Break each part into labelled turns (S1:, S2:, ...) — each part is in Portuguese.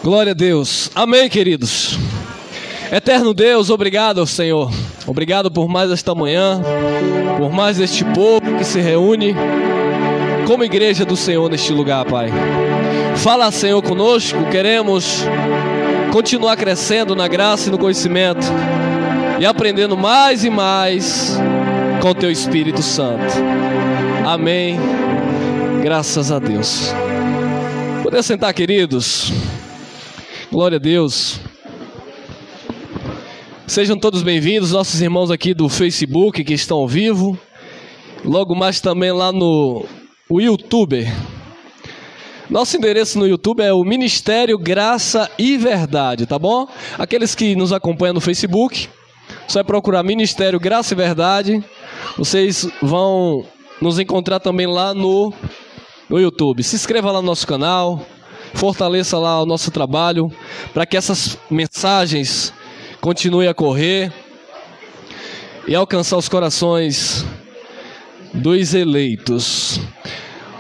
S1: Glória a Deus. Amém, queridos. Eterno Deus, obrigado, Senhor. Obrigado por mais esta manhã, por mais este povo que se reúne como igreja do Senhor neste lugar, Pai. Fala, Senhor, conosco. Queremos continuar crescendo na graça e no conhecimento e aprendendo mais e mais com o Teu Espírito Santo. Amém. Graças a Deus. Poder sentar, queridos. Glória a Deus. Sejam todos bem-vindos, nossos irmãos aqui do Facebook que estão ao vivo. Logo mais também lá no YouTube. Nosso endereço no YouTube é o Ministério Graça e Verdade, tá bom? Aqueles que nos acompanham no Facebook, só é procurar Ministério Graça e Verdade. Vocês vão nos encontrar também lá no YouTube. Se inscreva lá no nosso canal, fortaleça lá o nosso trabalho, para que essas mensagens continuem a correr e alcançar os corações dos eleitos.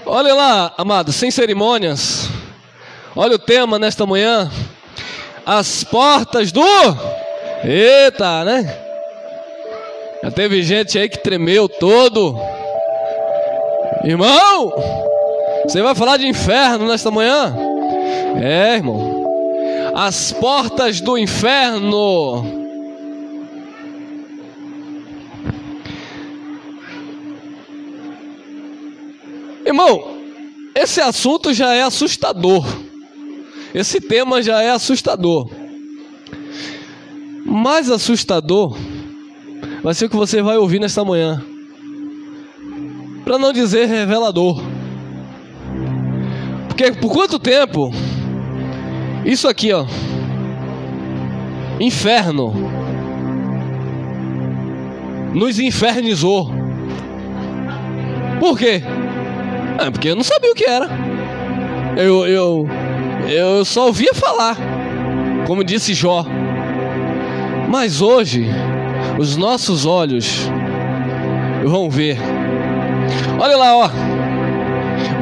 S1: Olha lá, amados, sem cerimônias. Olha o tema nesta manhã: as portas do... Eita, né? Já teve gente aí que tremeu todo. Irmão, você vai falar de inferno nesta manhã? É, irmão. As portas do inferno. Irmão, esse assunto já é assustador. Esse tema já é assustador. Mais assustador vai ser o que você vai ouvir nesta manhã, para não dizer revelador. Porque por quanto tempo isso aqui, ó, inferno, nos infernizou. Por quê? Porque eu não sabia o que era. Eu só ouvia falar, como disse Jó. Mas hoje os nossos olhos vão ver. Olha lá, ó,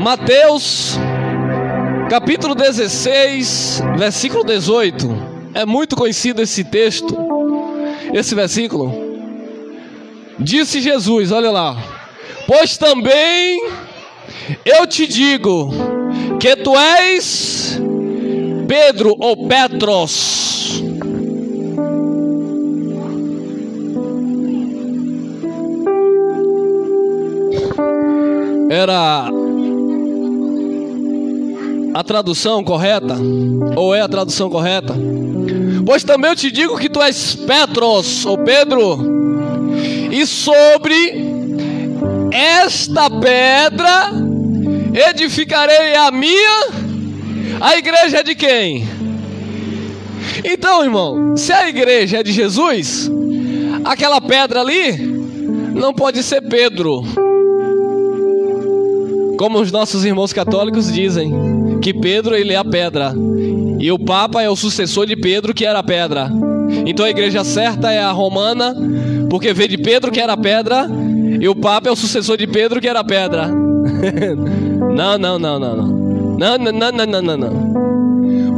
S1: Mateus capítulo 16, versículo 18. É muito conhecido esse texto, esse versículo. Disse Jesus, olha lá: pois também eu te digo que tu és Pedro ou Petros. Era a tradução correta, ou é a tradução correta? Pois também eu te digo que tu és Petros, ou Pedro, e sobre esta pedra edificarei a igreja é de quem? Então, irmão, se a igreja é de Jesus, aquela pedra ali não pode ser Pedro, como os nossos irmãos católicos dizem, que Pedro ele é a pedra e o Papa é o sucessor de Pedro, que era a pedra. Então a igreja certa é a romana, porque veio de Pedro, que era a pedra, e o Papa é o sucessor de Pedro, que era a pedra. Não.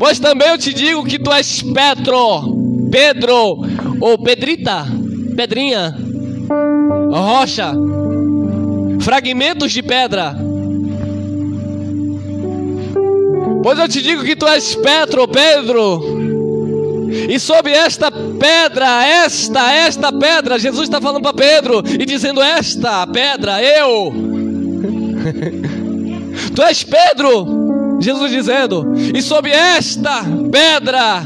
S1: Pois também eu te digo que tu és Pedro, ou Pedrita, pedrinha, rocha, fragmentos de pedra. Pois eu te digo que tu és Pedro, e sobre esta pedra, esta pedra, Jesus está falando para Pedro e dizendo: esta pedra, eu. Tu és Pedro, Jesus dizendo, e sobre esta pedra,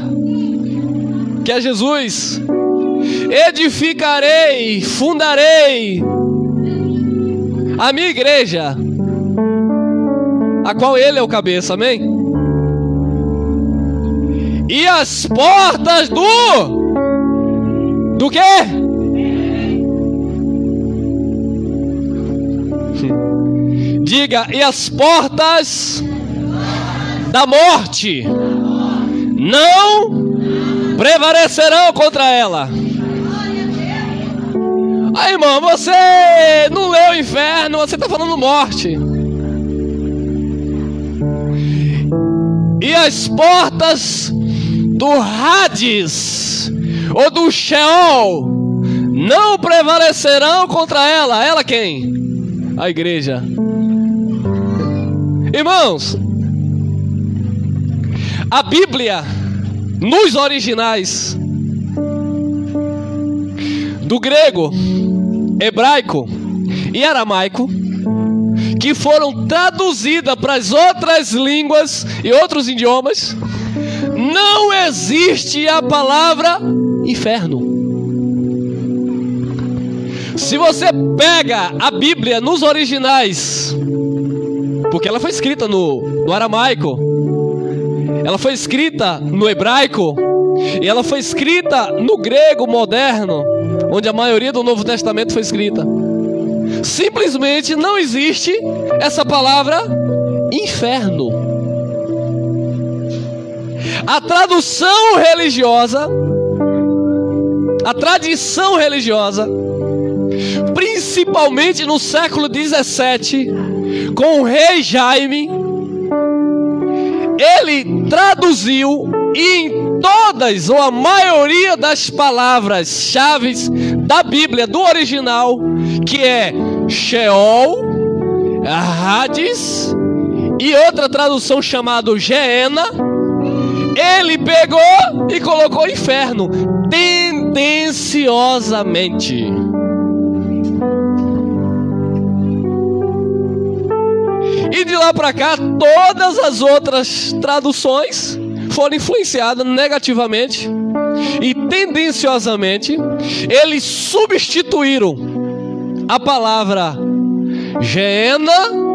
S1: que é Jesus, edificarei, fundarei a minha igreja, a qual ele é o cabeça, amém? E as portas do quê? Diga: e as portas da morte não prevalecerão contra ela. Aí, irmão, você não leu o inferno, você está falando morte. E as portas do Hades, ou do Sheol, não prevalecerão contra ela. Ela quem? A igreja. Irmãos, a Bíblia, nos originais, do grego, hebraico e aramaico, que foram traduzidas para as outras línguas e outros idiomas, não existe a palavra inferno. Se você pega a Bíblia nos originais, porque ela foi escrita no aramaico, ela foi escrita no hebraico, e ela foi escrita no grego moderno, onde a maioria do Novo Testamento foi escrita, simplesmente não existe essa palavra inferno. A tradução religiosa, a tradição religiosa, principalmente no século 17, com o rei Jaime, ele traduziu, e em todas ou a maioria das palavras-chave da Bíblia, do original, que é Sheol, Hades e outra tradução chamada Geena, ele pegou e colocou inferno, tendenciosamente. E de lá para cá, todas as outras traduções foram influenciadas negativamente e tendenciosamente. Eles substituíram a palavra Geena,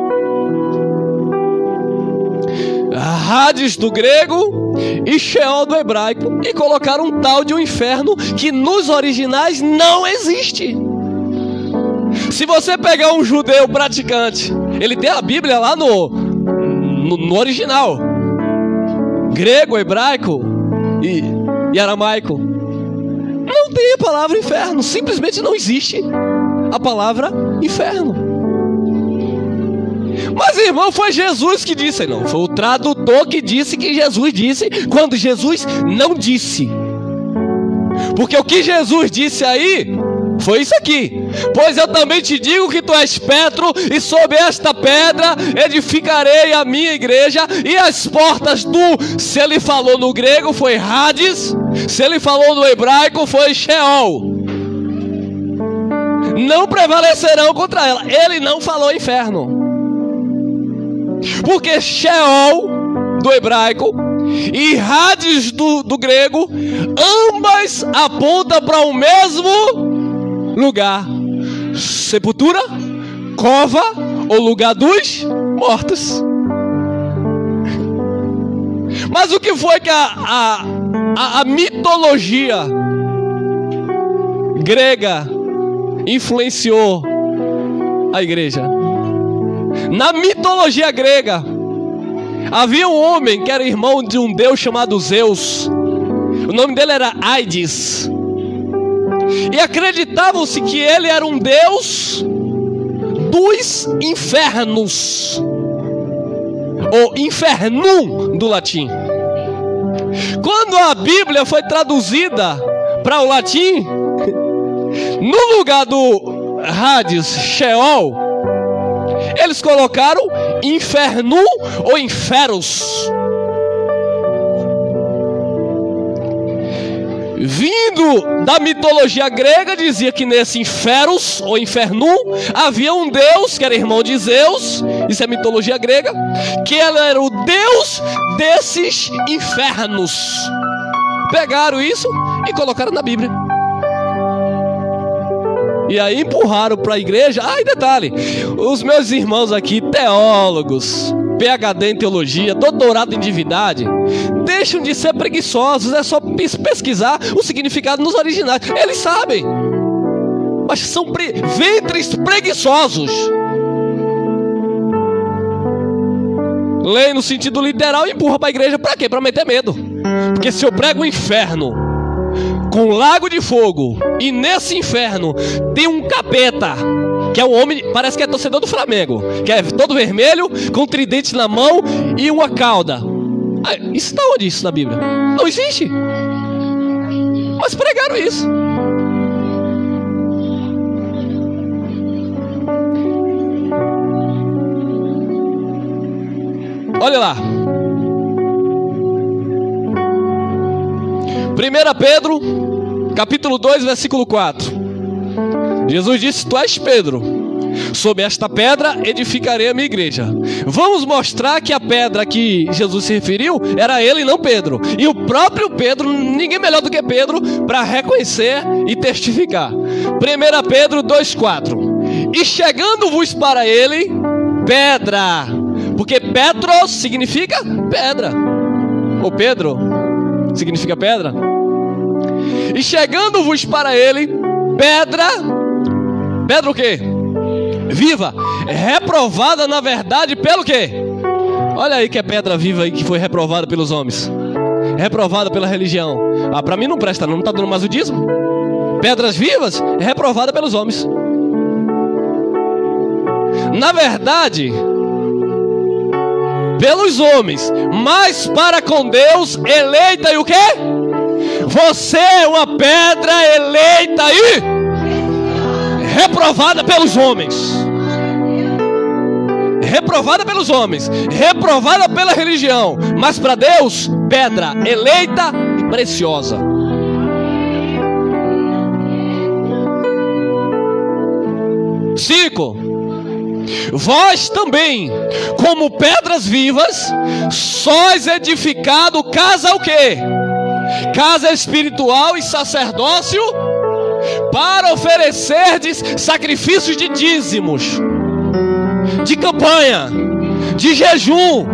S1: Hades do grego e Sheol do hebraico, e colocaram um tal de um inferno que nos originais não existe. Se você pegar um judeu praticante, ele tem a Bíblia lá no original, grego, hebraico e aramaico, não tem a palavra inferno, simplesmente não existe a palavra inferno. Mas, irmão, foi Jesus que disse. Não, foi o tradutor que disse que Jesus disse, quando Jesus não disse. Porque o que Jesus disse aí foi isso aqui: pois eu também te digo que tu és Petro, e sobre esta pedra edificarei a minha igreja, e as portas do... Se ele falou no grego foi Hades, se ele falou no hebraico foi Sheol, não prevalecerão contra ela. Ele não falou inferno, porque Sheol do hebraico e Hades do grego, ambas apontam para o mesmo lugar: sepultura, cova ou lugar dos mortos. Mas o que foi que a mitologia grega influenciou a igreja? Na mitologia grega havia um homem que era irmão de um deus chamado Zeus. O nome dele era Aides, e acreditavam-se que ele era um deus dos infernos, ou infernum do latim. Quando a Bíblia foi traduzida para o latim, no lugar do Hades, Sheol, eles colocaram infernum ou inferos. Vindo da mitologia grega, dizia que nesse inferos ou infernum havia um deus que era irmão de Zeus. Isso é mitologia grega, que ele era o deus desses infernos. Pegaram isso e colocaram na Bíblia, e aí empurraram para a igreja. E detalhe, os meus irmãos aqui, teólogos, PhD em teologia, doutorado em divindade, deixam de ser preguiçosos. É só pesquisar o significado nos originais, eles sabem. Mas são ventres preguiçosos. Lê no sentido literal e empurra para a igreja. Para quê? Para meter medo. Porque se eu prego o inferno com lago de fogo, e nesse inferno tem um capeta que é um homem, parece que é torcedor do Flamengo, que é todo vermelho, com um tridente na mão e uma cauda. Isso está onde isso na Bíblia? Não existe. Mas pregaram isso. Olha lá. 1 Pedro, capítulo 2, versículo 4. Jesus disse: tu és Pedro, sobre esta pedra edificarei a minha igreja. Vamos mostrar que a pedra que Jesus se referiu era ele e não Pedro. E o próprio Pedro, ninguém melhor do que Pedro para reconhecer e testificar. 1 Pedro 2,4. E chegando-vos para ele, pedra, porque Petros significa pedra, ou Pedro significa pedra. E chegando-vos para ele, pedra o quê? Viva, reprovada na verdade pelo quê? Olha aí que é pedra viva aí que foi reprovada pelos homens, reprovada pela religião. Para mim não presta, não está dando mais o dízimo. Pedras vivas, reprovada pelos homens. Na verdade, pelos homens, mas para com Deus eleita e o quê? Você é uma pedra eleita e reprovada pelos homens. Reprovada pelos homens, reprovada pela religião, mas para Deus, pedra eleita e preciosa. Cinco. Vós também, como pedras vivas, sois edificado casa o quê? Casa espiritual e sacerdócio, para oferecerdes sacrifícios de dízimos, de campanha, de jejum.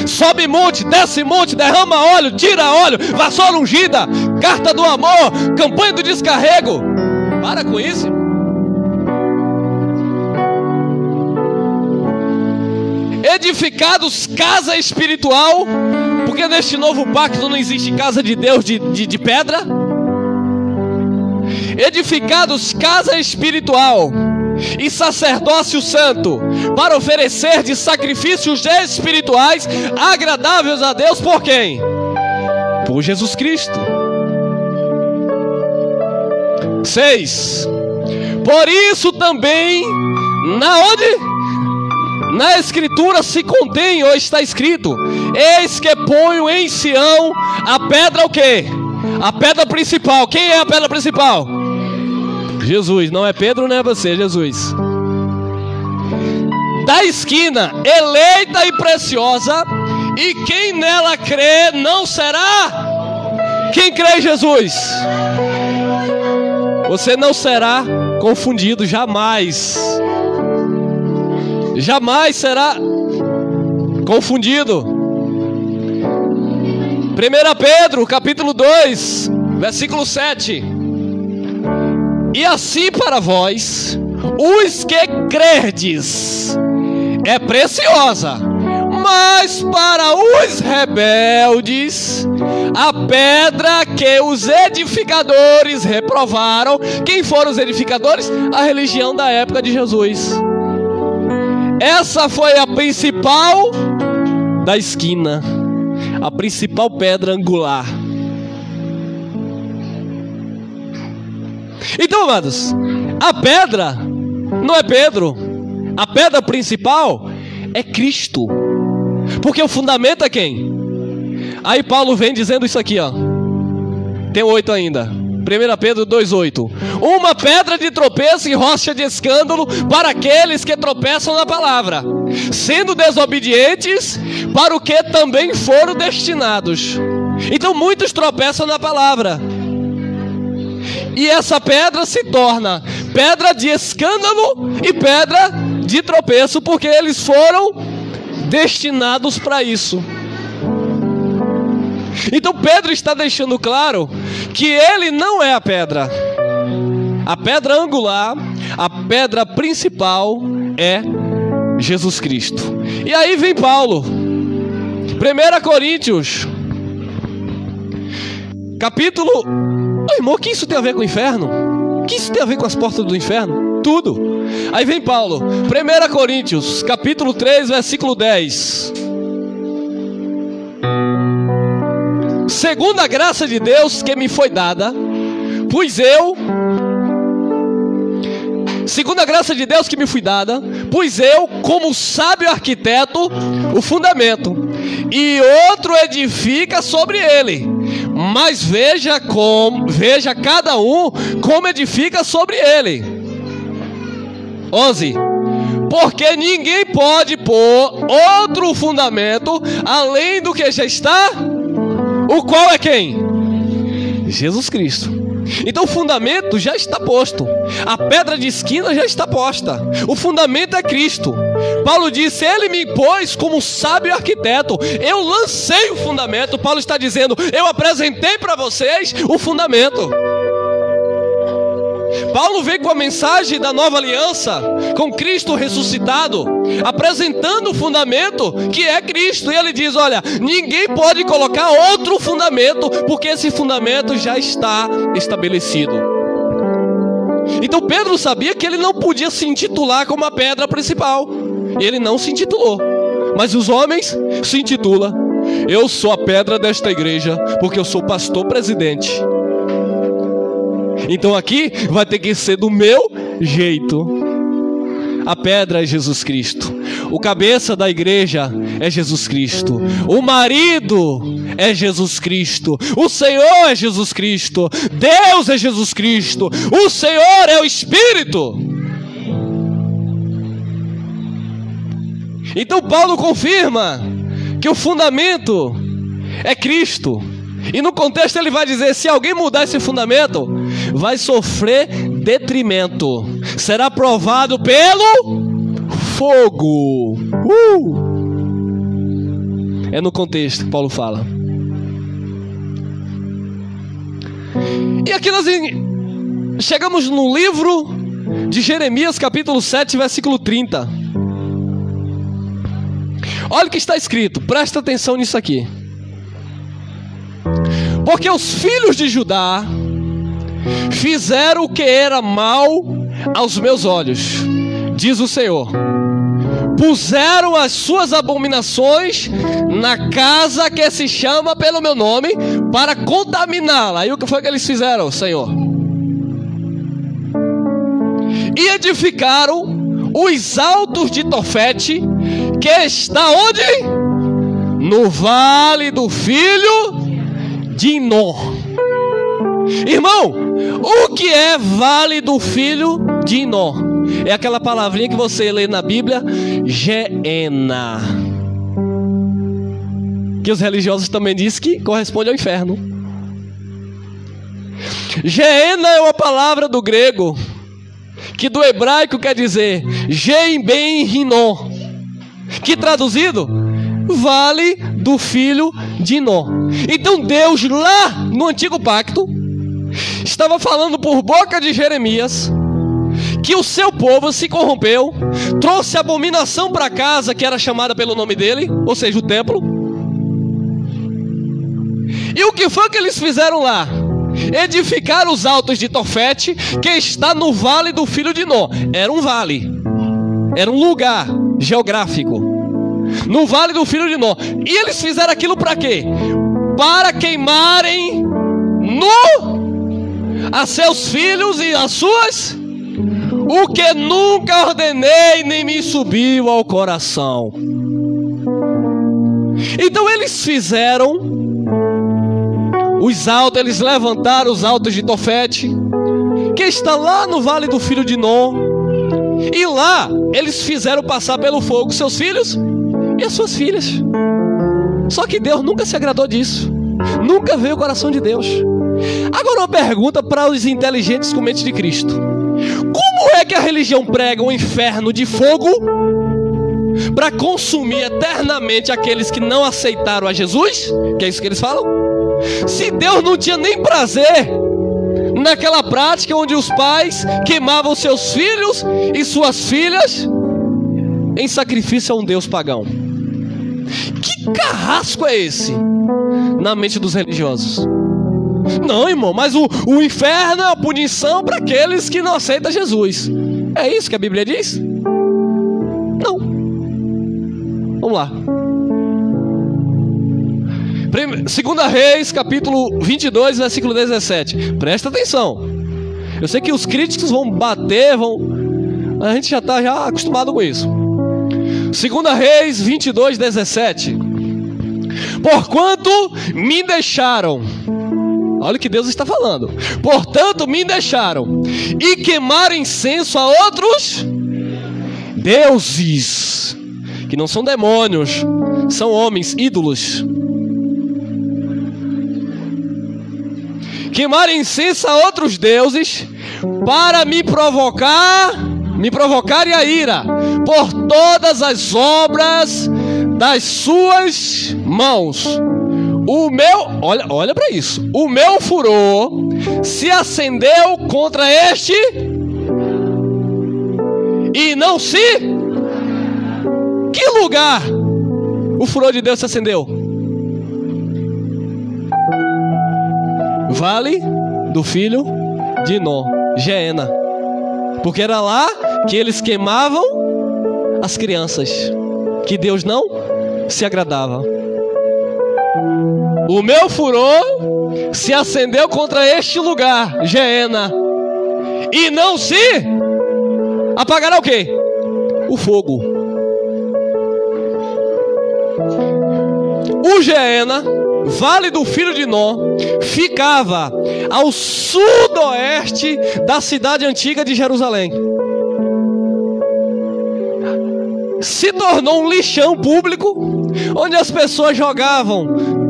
S1: Sobe monte, desce monte, derrama óleo, tira óleo, vassoura ungida, carta do amor, campanha do descarrego. Para com isso. Edificados casa espiritual, porque neste novo pacto não existe casa de Deus de pedra. Edificados casa espiritual e sacerdócio santo, para oferecer de sacrifícios espirituais agradáveis a Deus. Por quem? Por Jesus Cristo. 6. Por isso também, na onde? Na escritura se contém, ou está escrito: eis que ponho em Sião a pedra o quê? A pedra principal. Quem é a pedra principal? Jesus. Não é Pedro, não é você, Jesus. Da esquina, eleita e preciosa, e quem nela crê não será. Quem crê em Jesus? Você não será confundido jamais. Jamais será confundido. 1 Pedro, capítulo 2, versículo 7. E assim para vós, os que crerdes, é preciosa, mas para os rebeldes, a pedra que os edificadores reprovaram. Quem foram os edificadores? A religião da época de Jesus. Essa foi a principal da esquina, a principal pedra angular. Então, amados, a pedra não é Pedro, a pedra principal é Cristo, porque o fundamento é quem? Aí Paulo vem dizendo isso aqui, ó. Tem 8 ainda. 1 Pedro 2,8. Uma pedra de tropeço e rocha de escândalo para aqueles que tropeçam na palavra, sendo desobedientes para o que também foram destinados. Então muitos tropeçam na palavra, e essa pedra se torna pedra de escândalo e pedra de tropeço, porque eles foram destinados para isso. Então Pedro está deixando claro que ele não é a pedra angular, a pedra principal é Jesus Cristo. E aí vem Paulo, 1 Coríntios, capítulo... Oh, irmão, o que isso tem a ver com o inferno? O que isso tem a ver com as portas do inferno? Tudo. Aí vem Paulo, 1 Coríntios, capítulo 3, versículo 10. Segundo a graça de Deus que me foi dada, pus eu, como sábio arquiteto, o fundamento, e outro edifica sobre ele. Mas veja cada um como edifica sobre ele. 11. Porque ninguém pode pôr outro fundamento além do que já está, o qual é quem? Jesus Cristo. Então o fundamento já está posto, a pedra de esquina já está posta, o fundamento é Cristo. Paulo disse, ele me pôs como sábio arquiteto, eu lancei o fundamento. Paulo está dizendo, eu apresentei para vocês o fundamento. Paulo veio com a mensagem da nova aliança, com Cristo ressuscitado, apresentando o fundamento que é Cristo. E ele diz, olha, ninguém pode colocar outro fundamento, porque esse fundamento já está estabelecido. Então Pedro sabia que ele não podia se intitular como a pedra principal. Ele não se intitulou, mas os homens se intitulam. Eu sou a pedra desta igreja, porque eu sou pastor presidente. Então aqui vai ter que ser do meu jeito. A pedra é Jesus Cristo, o cabeça da igreja é Jesus Cristo, o marido é Jesus Cristo, o Senhor é Jesus Cristo, Deus é Jesus Cristo, o Senhor é o Espírito. Então Paulo confirma que o fundamento é Cristo. E no contexto ele vai dizer, se alguém mudar esse fundamento, vai sofrer detrimento, será provado pelo fogo. É no contexto que Paulo fala. E aqui nós chegamos no livro de Jeremias, capítulo 7, versículo 30. Olha o que está escrito, presta atenção nisso aqui. Porque os filhos de Judá fizeram o que era mal aos meus olhos, diz o Senhor. Puseram as suas abominações na casa que se chama pelo meu nome, para contaminá-la. E o que foi que eles fizeram, Senhor? E edificaram os altos de Tofete, que está onde? No vale do filho de Hinnom. Irmão, o que é vale do filho de Hinnom? É aquela palavrinha que você lê na Bíblia, Geena, que os religiosos também dizem que corresponde ao inferno. Geena é uma palavra do grego, que do hebraico quer dizer Gen Ben Hinnom, que traduzido, vale do filho de Hinnom. Então Deus lá no antigo pacto estava falando por boca de Jeremias que o seu povo se corrompeu, trouxe abominação para casa que era chamada pelo nome dele, ou seja, o templo. E o que foi que eles fizeram lá? Edificaram os altos de Tofete, que está no vale do filho de Hinnom. Era um vale, era um lugar geográfico, no vale do filho de Hinnom. E eles fizeram aquilo para quê? Para queimarem a seus filhos e as suas, o que nunca ordenei nem me subiu ao coração. Então eles fizeram os altos, eles levantaram os altos de Tofete, que está lá no vale do filho de Hinnom, e lá eles fizeram passar pelo fogo seus filhos e as suas filhas. Só que Deus nunca se agradou disso, nunca veio o coração de Deus. Agora uma pergunta para os inteligentes com mente de Cristo: como é que a religião prega um inferno de fogo para consumir eternamente aqueles que não aceitaram a Jesus? Que é isso que eles falam? Se Deus não tinha nem prazer naquela prática onde os pais queimavam seus filhos e suas filhas em sacrifício a um Deus pagão. Que carrasco é esse na mente dos religiosos? Não, irmão, mas o inferno é a punição para aqueles que não aceitam Jesus. É isso que a Bíblia diz? Não. Vamos lá. 2 Reis, capítulo 22, versículo 17. Presta atenção. Eu sei que os críticos vão bater, a gente já está acostumado com isso. 2 Reis 22, 17. Porquanto me deixaram, olha o que Deus está falando. Portanto me deixaram e queimaram incenso a outros deuses, que não são demônios, são homens, ídolos. Queimaram incenso a outros deuses para me provocarem a ira por todas as obras das suas mãos. Olha para isso. O meu furor se acendeu contra este e não se... Que lugar o furor de Deus se acendeu? Vale do filho de Nó, Geena. Porque era lá que eles queimavam as crianças, que Deus não se agradava. O meu furor se acendeu contra este lugar, Geena, e não se apagará o quê? O fogo. O Geena, Vale do Filho de Nó, ficava ao sudoeste da cidade antiga de Jerusalém. Se tornou um lixão público, onde as pessoas jogavam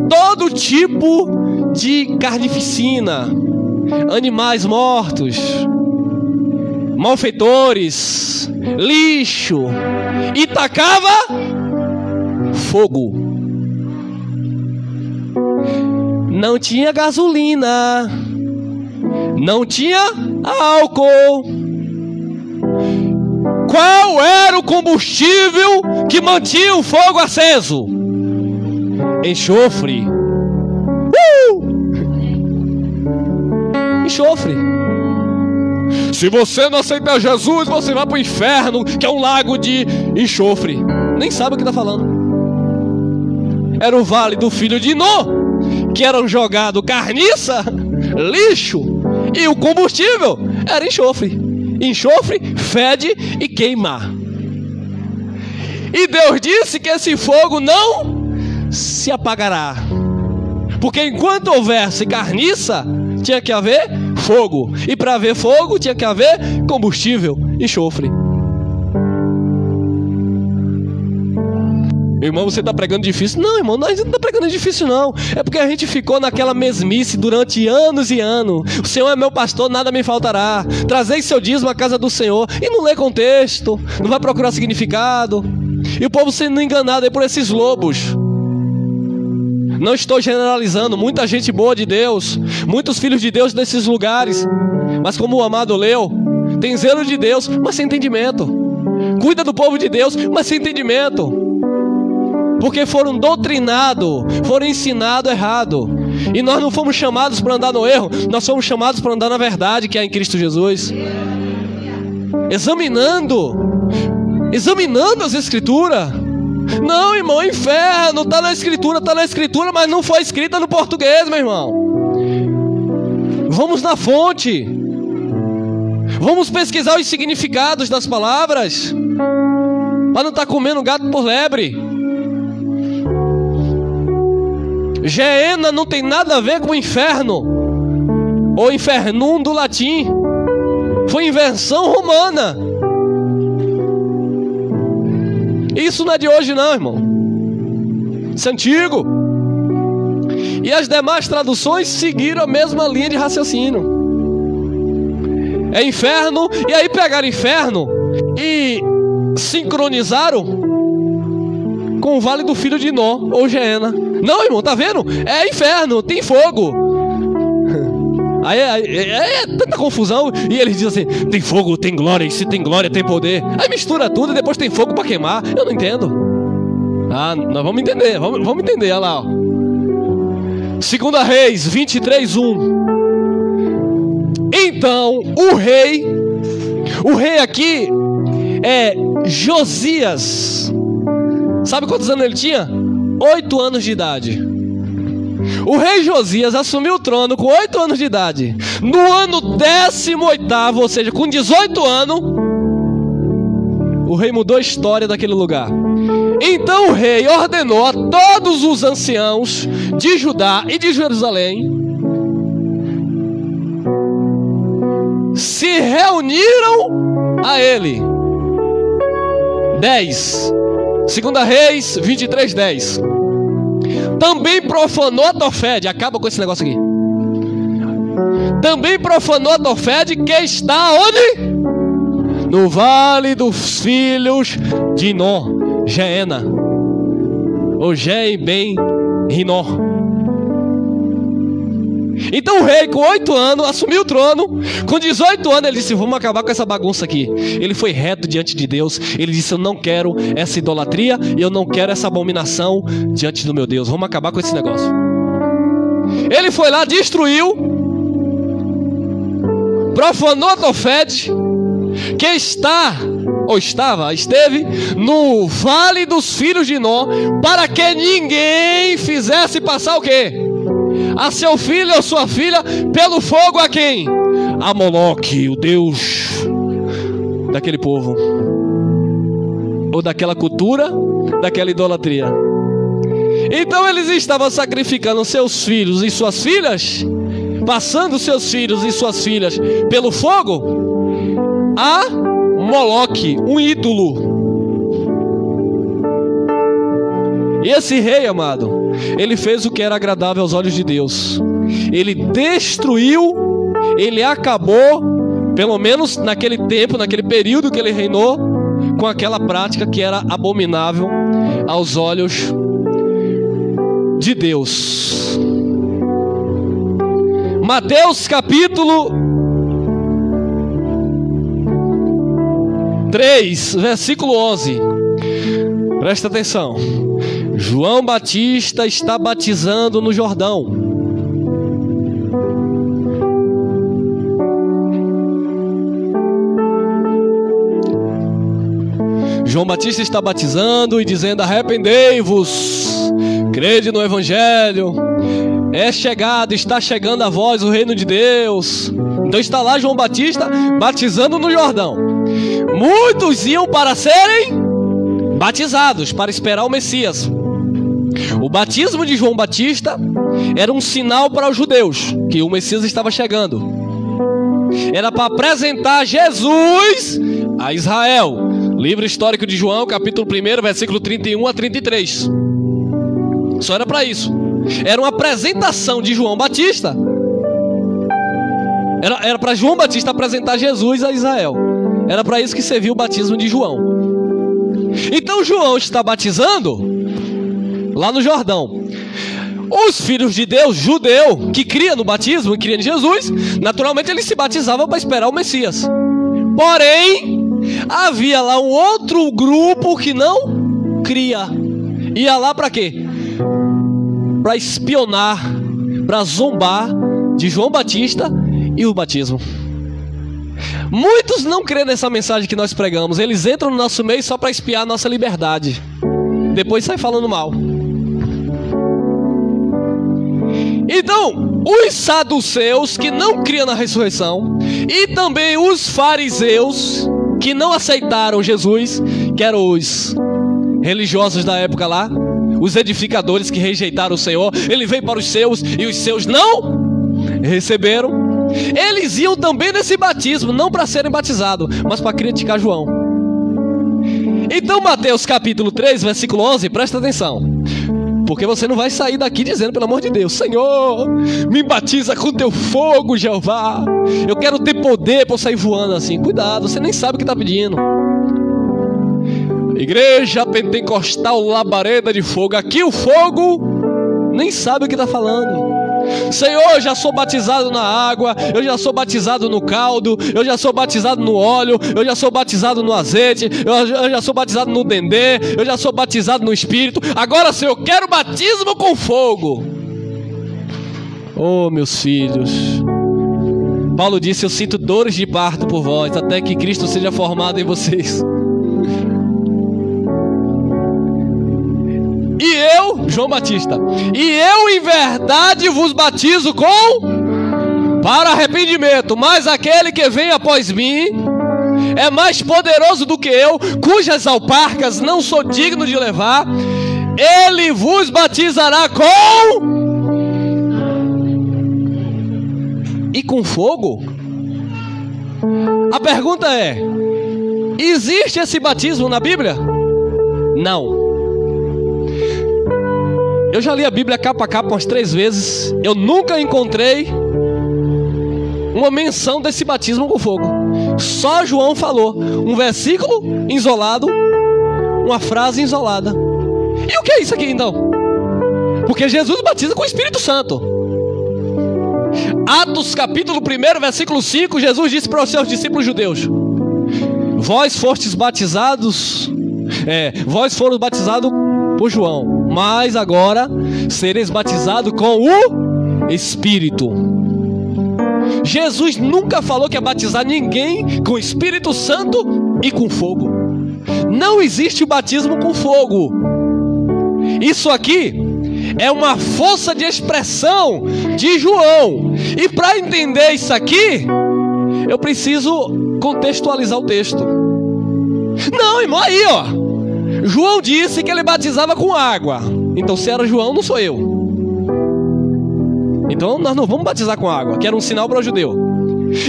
S1: todo tipo de carnificina, animais mortos, malfeitores, lixo, e tacava fogo. Não tinha gasolina, não tinha álcool. Qual era o combustível que mantinha o fogo aceso? Enxofre. Enxofre. Se você não aceitar Jesus, você vai para o inferno, que é um lago de enxofre. Nem sabe o que está falando. Era o vale do filho de Nó, que era jogado carniça, lixo, e o combustível era enxofre. Enxofre, fede e queima. E Deus disse que esse fogo não se apagará, porque enquanto houvesse carniça, tinha que haver fogo, e para haver fogo tinha que haver combustível, enxofre. Irmão, você está pregando difícil? Não, irmão, nós não está pregando difícil não. É porque a gente ficou naquela mesmice durante anos e anos. O Senhor é meu pastor, nada me faltará. Trazei seu dízimo à casa do Senhor. E não lê contexto, não vai procurar significado. E o povo sendo enganado aí por esses lobos. Não estou generalizando, muita gente boa de Deus, muitos filhos de Deus nesses lugares. Mas como o amado leu, tem zelo de Deus, mas sem entendimento. Cuida do povo de Deus, mas sem entendimento. Porque foram doutrinados, foram ensinados errado. E nós não fomos chamados para andar no erro, nós fomos chamados para andar na verdade, que é em Cristo Jesus. Examinando as Escrituras. Não, irmão, inferno, está na Escritura, mas não foi escrita no português, meu irmão. Vamos na fonte. Vamos pesquisar os significados das palavras, para não estar comendo gato por lebre. Geena não tem nada a ver com inferno, ou infernum do latim. Foi invenção romana. Isso não é de hoje não, irmão. Isso é antigo. E as demais traduções seguiram a mesma linha de raciocínio. É inferno, e aí pegaram inferno e sincronizaram com o Vale do Filho de Nó, ou Geena. Não, irmão, tá vendo? É inferno, tem fogo. Aí é tanta confusão. E eles dizem assim: tem fogo, tem glória, e se tem glória, tem poder. Aí mistura tudo e depois tem fogo para queimar. Eu não entendo. Ah, nós vamos entender, vamos entender, olha lá, ó. 2 Reis 23, 1. Então o rei O rei aqui é Josias. Sabe quantos anos ele tinha? 8 anos de idade. O rei Josias assumiu o trono com 8 anos de idade. No ano 18º, ou seja, com 18 anos, o rei mudou a história daquele lugar. Então o rei ordenou a todos os anciãos de Judá e de Jerusalém, se reuniram a ele. 10. 2 Reis 23:10. Também profanou a Tofede. Acaba com esse negócio aqui. Também profanou a Tofede, que está onde? No vale dos filhos de Hinó, Geena, ou Ge-ben-Hinó. Então o rei, com 8 anos, assumiu o trono. Com 18 anos ele disse: vamos acabar com essa bagunça aqui. Ele foi reto diante de Deus. Ele disse: eu não quero essa idolatria, e eu não quero essa abominação diante do meu Deus. Vamos acabar com esse negócio. Ele foi lá, destruiu, profanou a Tofete, que esteve no vale dos filhos de Hinó, para que ninguém fizesse passar o quê? A seu filho ou sua filha pelo fogo a quem? A Moloque, o deus daquele povo, ou daquela cultura, daquela idolatria. Então eles estavam sacrificando seus filhos e suas filhas, passando seus filhos e suas filhas pelo fogo a Moloque, um ídolo. E esse rei, amado, ele fez o que era agradável aos olhos de Deus. Ele destruiu, ele acabou, pelo menos naquele tempo, naquele período que ele reinou, com aquela prática que era abominável aos olhos de Deus. Mateus capítulo 3, versículo 11. Presta atenção. João Batista está batizando no Jordão. João Batista está batizando e dizendo: arrependei-vos, crede no Evangelho, está chegando a vós o reino de Deus. Então está lá João Batista batizando no Jordão. Muitos iam para serem batizados, para esperar o Messias. O batismo de João Batista era um sinal para os judeus que o Messias estava chegando. Era para apresentar Jesus a Israel. Livro histórico de João, capítulo 1, versículo 31 a 33. Só era para isso. Era uma apresentação de João Batista. Era para João Batista apresentar Jesus a Israel. Era para isso que serviu o batismo de João. Então João está batizando lá no Jordão. Os filhos de Deus, judeu, que cria no batismo e cria em Jesus, naturalmente eles se batizavam para esperar o Messias. Porém, havia lá um outro grupo que não cria. Ia lá para quê? Para espionar, para zombar de João Batista e o batismo. Muitos não creem nessa mensagem que nós pregamos. Eles entram no nosso meio só para espiar a nossa liberdade. Depois sai falando mal. Então, os saduceus, que não criam na ressurreição, e também os fariseus, que não aceitaram Jesus, que eram os religiosos da época lá, os edificadores que rejeitaram o Senhor. Ele veio para os seus e os seus não receberam. Eles iam também nesse batismo, não para serem batizados, mas para criticar João. Então Mateus capítulo 3, versículo 11, presta atenção, porque você não vai sair daqui dizendo, pelo amor de Deus: Senhor, me batiza com teu fogo, Jeová. Eu quero ter poder para sair voando assim. Cuidado, você nem sabe o que está pedindo. Igreja Pentecostal Labareda de Fogo. Aqui o fogo nem sabe o que está falando. Senhor, eu já sou batizado na água, eu já sou batizado no caldo, eu já sou batizado no óleo, eu já sou batizado no azeite, eu já sou batizado no dendê, eu já sou batizado no Espírito. Agora, Senhor, eu quero batismo com fogo. Oh, meus filhos, Paulo disse: eu sinto dores de parto por vós, até que Cristo seja formado em vocês. E eu, João Batista, e eu em verdade vos batizo para arrependimento, mas aquele que vem após mim é mais poderoso do que eu, cujas alparcas não sou digno de levar. Ele vos batizará com fogo. A pergunta é: existe esse batismo na Bíblia? Não. Eu já li a Bíblia capa a capa umas 3 vezes. Eu nunca encontrei uma menção desse batismo com fogo. Só João falou um versículo isolado, uma frase isolada. E o que é isso aqui então? Porque Jesus batiza com o Espírito Santo. Atos capítulo 1, versículo 5, Jesus disse para os seus discípulos judeus: vós fostes batizados, vós foram batizados por João, mas agora sereis batizados com o Espírito. Jesus nunca falou que ia batizar ninguém com o Espírito Santo e com fogo. Não existe o batismo com fogo. Isso aqui é uma força de expressão de João. E para entender isso aqui, eu preciso contextualizar o texto. Não, irmão, aí ó, João disse que ele batizava com água. Então se era João, não sou eu. Então nós não vamos batizar com água, que era um sinal para o judeu.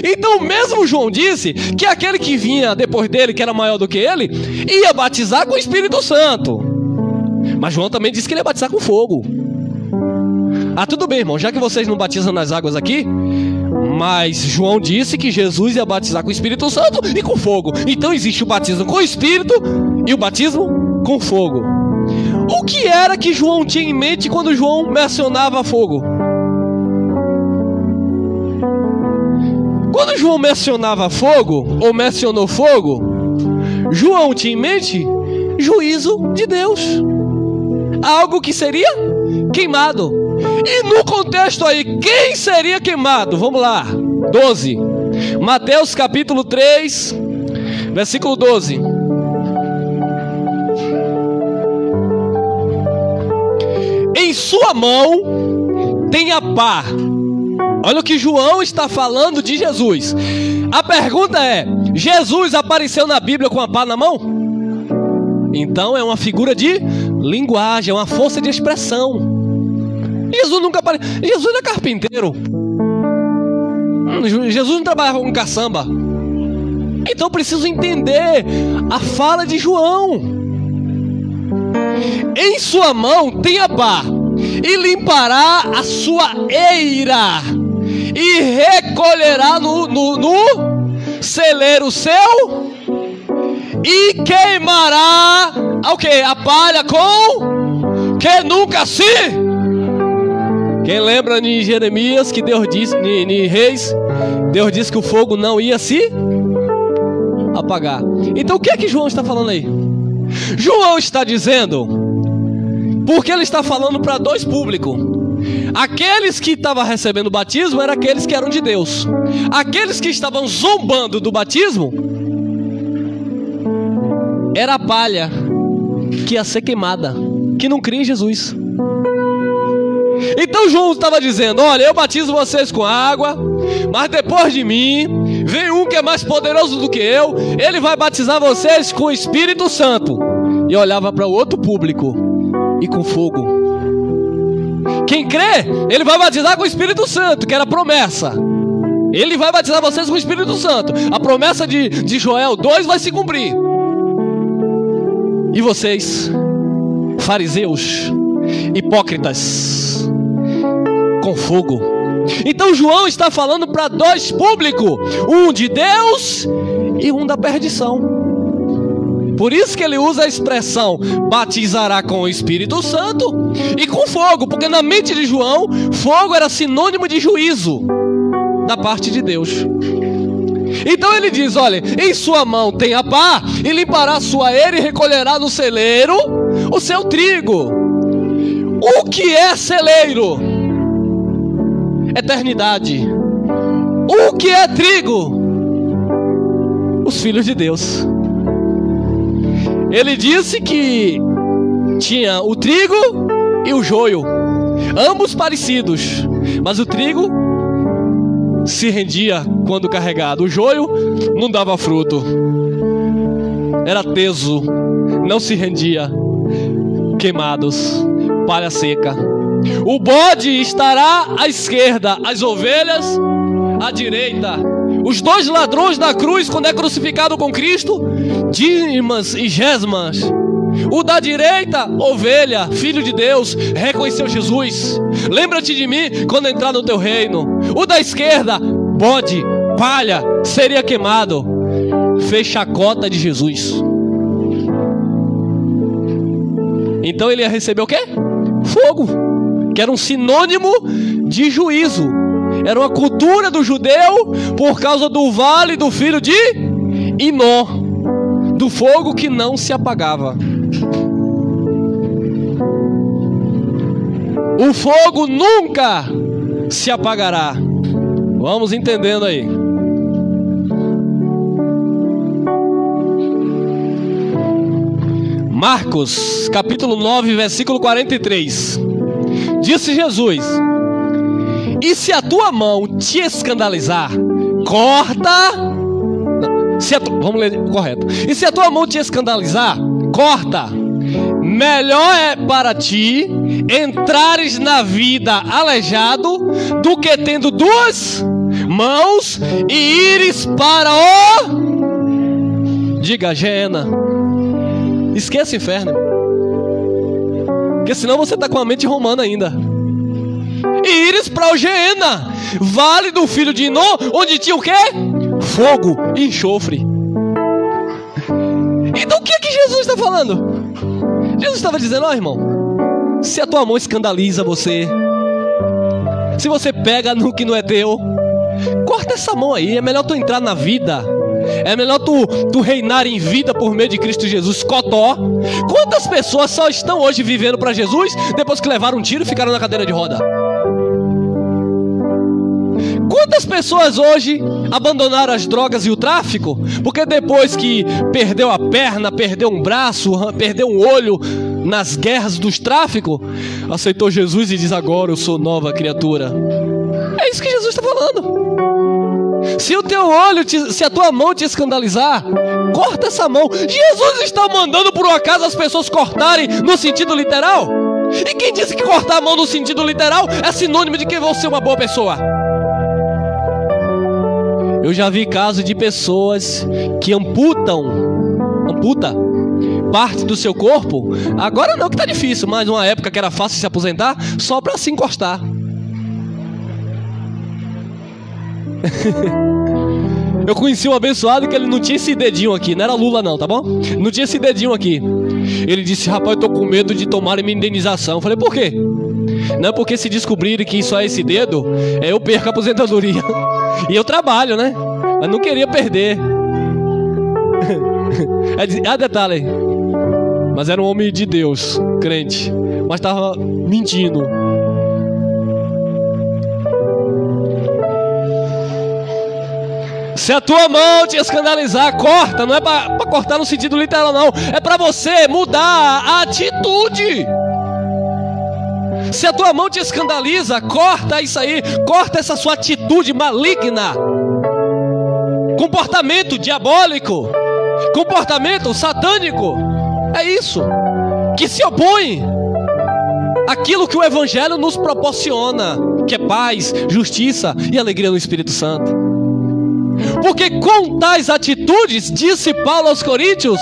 S1: Então mesmo João disse que aquele que vinha depois dele, que era maior do que ele, ia batizar com o Espírito Santo. Mas João também disse que ele ia batizar com fogo. Ah, tudo bem, irmão, já que vocês não batizam nas águas aqui, mas João disse que Jesus ia batizar com o Espírito Santo e com fogo. Então existe o batismo com o Espírito e o batismo com fogo. O que era que João tinha em mente quando João mencionava fogo? Quando João mencionava fogo, ou mencionou fogo, João tinha em mente juízo de Deus. Algo que seria queimado. E no contexto aí, quem seria queimado? Vamos lá, 12. Mateus capítulo 3, versículo 12. Em sua mão tem a pá. Olha o que João está falando de Jesus. A pergunta é: Jesus apareceu na Bíblia com a pá na mão? Então é uma figura de linguagem, é uma força de expressão. Jesus nunca apareceu. Jesus não é carpinteiro. Jesus não trabalhava com caçamba. Então eu preciso entender a fala de João. Em sua mão tem a pá, e limpará a sua eira, e recolherá no celeiro seu, e queimará o quê? A palha com que nunca se... Quem lembra de Jeremias que Deus disse, em Reis, Deus disse que o fogo não ia se apagar. Então o que é que João está falando aí? João está dizendo, porque ele está falando para dois públicos. Aqueles que estavam recebendo o batismo eram aqueles que eram de Deus. Aqueles que estavam zombando do batismo era a palha que ia ser queimada, que não cria em Jesus. Então João estava dizendo: olha, eu batizo vocês com água, mas depois de mim vem um que é mais poderoso do que eu. Ele vai batizar vocês com o Espírito Santo. E olhava para o outro público: e com fogo. Quem crê, ele vai batizar com o Espírito Santo, que era a promessa. Ele vai batizar vocês com o Espírito Santo. A promessa de Joel 2 vai se cumprir. E vocês, fariseus, hipócritas, com fogo. Então João está falando para dois públicos: um de Deus e um da perdição. Por isso que ele usa a expressão batizará com o Espírito Santo e com fogo, porque na mente de João, fogo era sinônimo de juízo da parte de Deus. Então ele diz: olha, em sua mão tem a pá, e limpará a sua eira e recolherá no celeiro o seu trigo. O que é celeiro? Eternidade. O que é trigo? Os filhos de Deus. Ele disse que tinha o trigo e o joio, ambos parecidos, mas o trigo se rendia quando carregado, o joio não dava fruto, era teso, não se rendia, queimados, palha seca. O bode estará à esquerda, as ovelhas à direita. Os dois ladrões da cruz, quando é crucificado com Cristo, Dimas e Gesmas. O da direita, ovelha, filho de Deus, reconheceu Jesus. Lembra-te de mim quando entrar no teu reino. O da esquerda, bode, palha, seria queimado. Fez chacota de Jesus. Então ele ia receber o quê? Fogo, que era um sinônimo de juízo. Era uma cultura do judeu por causa do vale do filho de Hinó, do fogo que não se apagava. O fogo nunca se apagará. Vamos entendendo aí. Marcos, capítulo 9, versículo 43. Disse Jesus: e se a tua mão te escandalizar, corta. Vamos ler correto. E se a tua mão te escandalizar, corta. Melhor é para ti entrares na vida aleijado do que tendo duas mãos e ires para o... Diga, Geena. Esqueça o inferno, porque senão você está com a mente romana ainda. E ires para o Geena, vale do filho de Hinó, onde tinha o quê? Fogo e enxofre. Então o que é que Jesus está falando? Jesus estava dizendo: ó, irmão, se a tua mão escandaliza você, se você pega no que não é teu, corta essa mão aí. É melhor tu entrar na vida, é melhor tu reinar em vida por meio de Cristo Jesus. Cotó. Quantas pessoas só estão hoje vivendo para Jesus depois que levaram um tiro e ficaram na cadeira de roda? Quantas pessoas hoje abandonaram as drogas e o tráfico porque depois que perdeu a perna, perdeu um braço, perdeu um olho nas guerras dos tráficos, aceitou Jesus e diz: agora eu sou nova criatura? É isso que Jesus está falando. Se o teu olho, se a tua mão te escandalizar, corta essa mão. Jesus está mandando por um acaso as pessoas cortarem no sentido literal? E quem disse que cortar a mão no sentido literal é sinônimo de que vão ser uma boa pessoa? Eu já vi casos de pessoas que amputa parte do seu corpo. Agora não, que tá difícil, mas numa época que era fácil se aposentar, só para se encostar. Eu conheci um abençoado que ele não tinha esse dedinho aqui. Não era Lula não, tá bom? Não tinha esse dedinho aqui. Ele disse: rapaz, eu tô com medo de tomarem minha indenização. Eu falei: por quê? Não é porque se descobrirem que isso é esse dedo, eu perco a aposentadoria. E eu trabalho, né? Mas não queria perder. Detalhe aí. Mas era um homem de Deus, crente, mas estava mentindo. Se a tua mão te escandalizar, corta. Não é para cortar no sentido literal não. É para você mudar a atitude. Se a tua mão te escandaliza, corta isso aí. Corta essa sua atitude maligna, comportamento diabólico, comportamento satânico. É isso que se opõe àquilo que o Evangelho nos proporciona, que é paz, justiça e alegria no Espírito Santo. Porque com tais atitudes, disse Paulo aos Coríntios,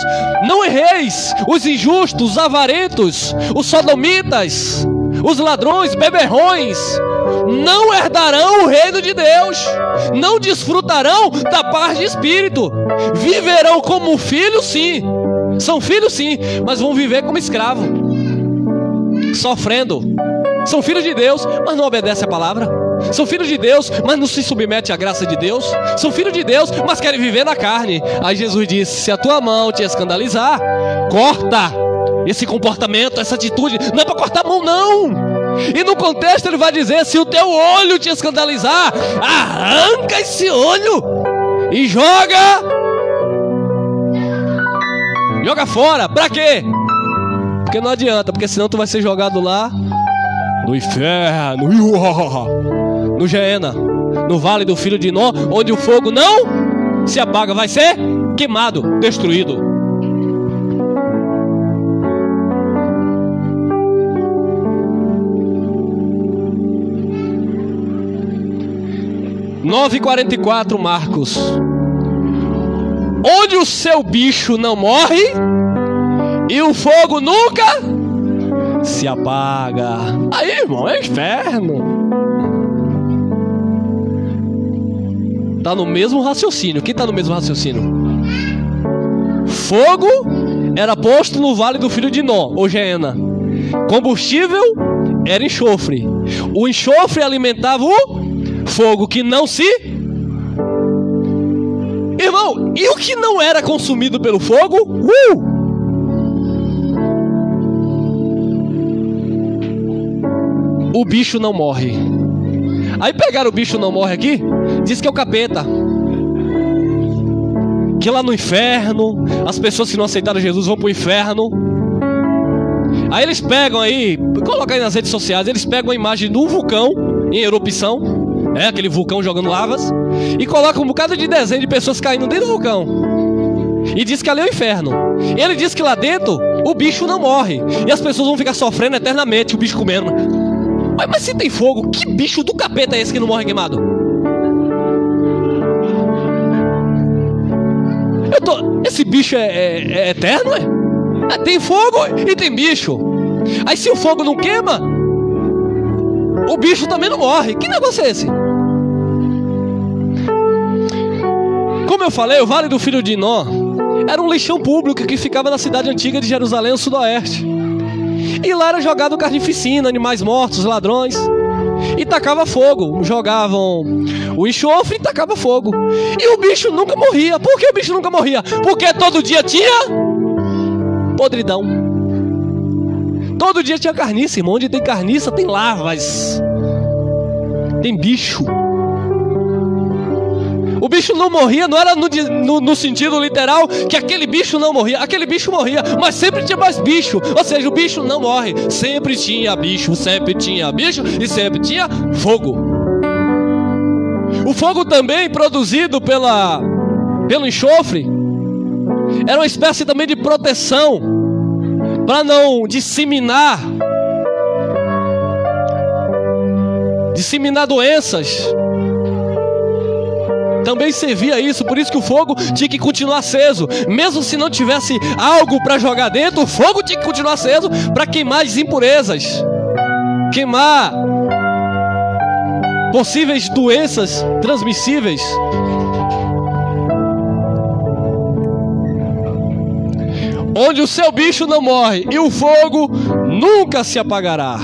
S1: não erreis: os injustos, os avarentos, os sodomitas, os ladrões, beberrões, não herdarão o reino de Deus, não desfrutarão da paz de espírito. Viverão como filhos, sim, são filhos sim, mas vão viver como escravo, sofrendo. São filhos de Deus, mas não obedecem a palavra. São filhos de Deus, mas não se submetem à graça de Deus. São filhos de Deus, mas querem viver na carne. Aí Jesus disse: se a tua mão te escandalizar, corta esse comportamento, essa atitude. Não é para cortar a mão não, E no contexto ele vai dizer: se o teu olho te escandalizar, arranca esse olho e joga fora. Pra quê? Porque não adianta, porque senão tu vai ser jogado lá no inferno, no Geena, no vale do filho de Nó, onde o fogo não se apaga, vai ser queimado, destruído. (9:44) Marcos: onde o seu bicho não morre e o fogo nunca se apaga. Aí, irmão, é inferno. Tá no mesmo raciocínio. Quem tá no mesmo raciocínio? Fogo era posto no vale do filho de Nó, ou Geena. Combustível era enxofre. O enxofre alimentava o fogo que não se... Irmão, e o que não era consumido pelo fogo? O bicho não morre. Aí pegaram o bicho não morre aqui, diz que é o capeta, que lá no inferno as pessoas que não aceitaram Jesus vão pro inferno. Aí eles pegam aí, coloca aí nas redes sociais, eles pegam a imagem de um vulcão em erupção, aquele vulcão jogando lavas, e colocam um bocado de desenho de pessoas caindo dentro do vulcão, e diz que ali é o inferno. Ele diz que lá dentro o bicho não morre, e as pessoas vão ficar sofrendo eternamente, o bicho comendo. Mas se tem fogo, que bicho do capeta é esse que não morre queimado? Esse bicho é eterno, é? Tem fogo e tem bicho. Aí se o fogo não queima, o bicho também não morre. Que negócio é esse? Como eu falei, o Vale do Filho de Nó era um lixão público que ficava na cidade antiga de Jerusalém, no sudoeste. E lá era jogado carnificina, animais mortos, ladrões, e tacava fogo. Jogavam o enxofre e tacava fogo. E o bicho nunca morria. Por que o bicho nunca morria? Porque todo dia tinha podridão. Todo dia tinha carniça, irmão. Onde tem carniça tem larvas, tem bicho. O bicho não morria, não era no sentido literal que aquele bicho não morria. Aquele bicho morria, mas sempre tinha mais bicho. Ou seja, o bicho não morre. Sempre tinha bicho, sempre tinha bicho e sempre tinha fogo. O fogo também produzido pelo enxofre era uma espécie também de proteção para não disseminar doenças. Também servia isso, por isso que o fogo tinha que continuar aceso. Mesmo se não tivesse algo para jogar dentro, o fogo tinha que continuar aceso para queimar as impurezas, queimar possíveis doenças transmissíveis. Onde o seu bicho não morre e o fogo nunca se apagará.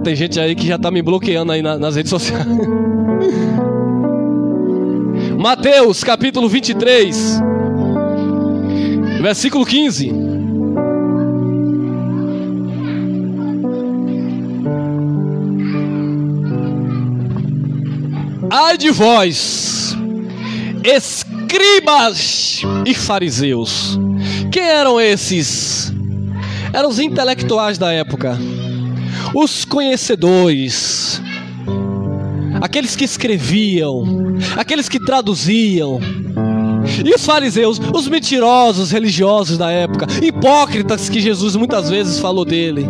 S1: Tem gente aí que já está me bloqueando aí nas redes sociais. Mateus capítulo 23, versículo 15. Ai de vós, escribas e fariseus. Quem eram esses? Eram os intelectuais da época, os conhecedores, aqueles que escreviam, aqueles que traduziam. E os fariseus, os mentirosos religiosos da época, hipócritas, que Jesus muitas vezes falou dele.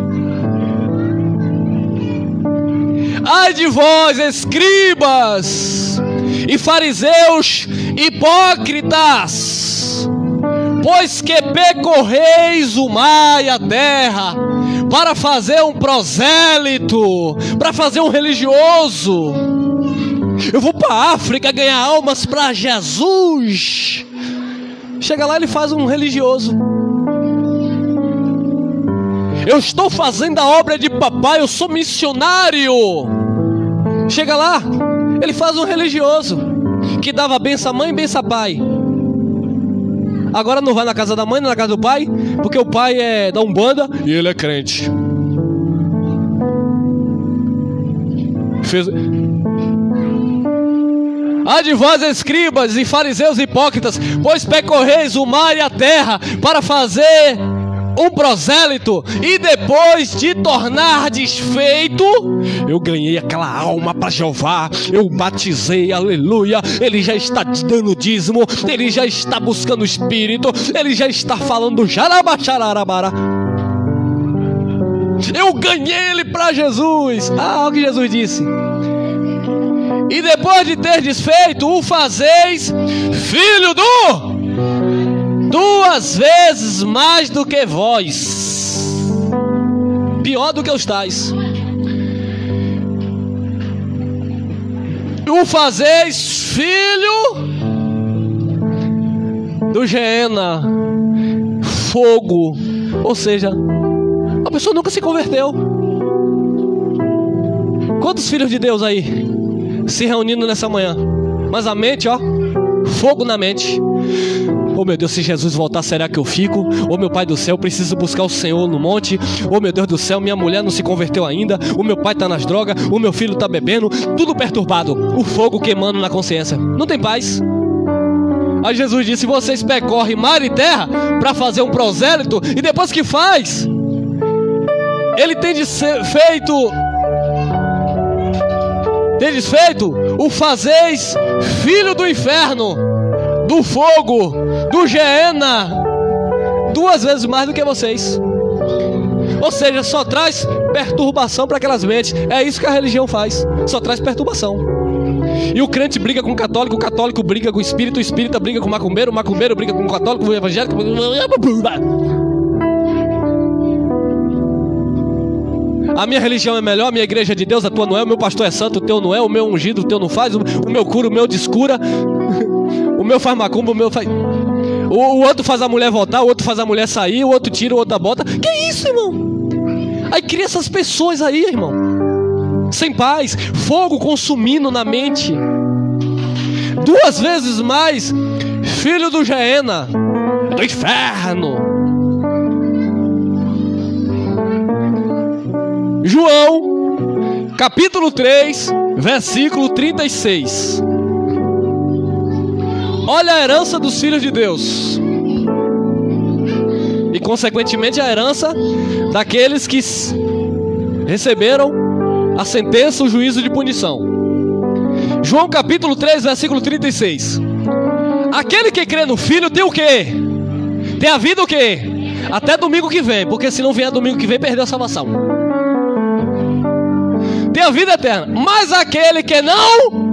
S1: Ai de vós, escribas e fariseus hipócritas, pois que percorreis o mar e a terra para fazer um prosélito, para fazer um religioso. Eu vou para a África ganhar almas para Jesus. Chega lá, ele faz um religioso. Eu estou fazendo a obra de papai, eu sou missionário. Chega lá, ele faz um religioso que dava benção à mãe e benção ao pai. Agora não vai na casa da mãe, nem na casa do pai, porque o pai é da Umbanda e ele é crente. Ai de vós, escribas e fariseus hipócritas, pois percorreis o mar e a terra para fazer um prosélito, e depois de tornar desfeito, eu ganhei aquela alma para Jeová, eu batizei, aleluia. Ele já está dando dízimo, ele já está buscando o Espírito, ele já está falando jarabachararabara. Eu ganhei ele para Jesus. Ah, o que Jesus disse: e depois de ter desfeito, o fazeis filho do 2 vezes mais do que vós, pior do que os tais. O fazeis filho do Geena, fogo. Ou seja, a pessoa nunca se converteu. Quantos filhos de Deus aí se reunindo nessa manhã? Mas a mente, ó, fogo na mente. Oh meu Deus, se Jesus voltar, será que eu fico? Oh meu Pai do céu, eu preciso buscar o Senhor no monte. Oh meu Deus do céu, minha mulher não se converteu ainda. O meu pai está nas drogas, o meu filho está bebendo. Tudo perturbado, o fogo queimando na consciência. Não tem paz. Aí Jesus disse: vocês percorrem mar e terra para fazer um prosélito, e depois que faz, ele tem desfeito, o fazeis filho do inferno, do fogo, do Geena, 2 vezes mais do que vocês. Ou seja, só traz perturbação para aquelas mentes. É isso que a religião faz, só traz perturbação. E o crente briga com o católico briga com o espírita briga com o macumbeiro briga com o católico, o evangélico. A minha religião é melhor, a minha igreja é de Deus, a tua não é, o meu pastor é santo, o teu não é, o meu ungido, o teu não faz, o meu cura, o meu descura, o meu faz macumba, o meu faz... O outro faz a mulher voltar, o outro faz a mulher sair, o outro tira, o outro bota. Que isso, irmão? Aí cria essas pessoas aí, irmão, sem paz, fogo consumindo na mente. 2 vezes mais filho do Geena, do inferno. João, capítulo 3, versículo 36. Olha a herança dos filhos de Deus e consequentemente a herança daqueles que receberam a sentença, o juízo de punição. João capítulo 3, versículo 36. Aquele que crê no Filho tem o quê? Tem a vida o quê? Até domingo que vem, porque se não vier domingo que vem, perdeu a salvação. Tem a vida eterna. Mas aquele que não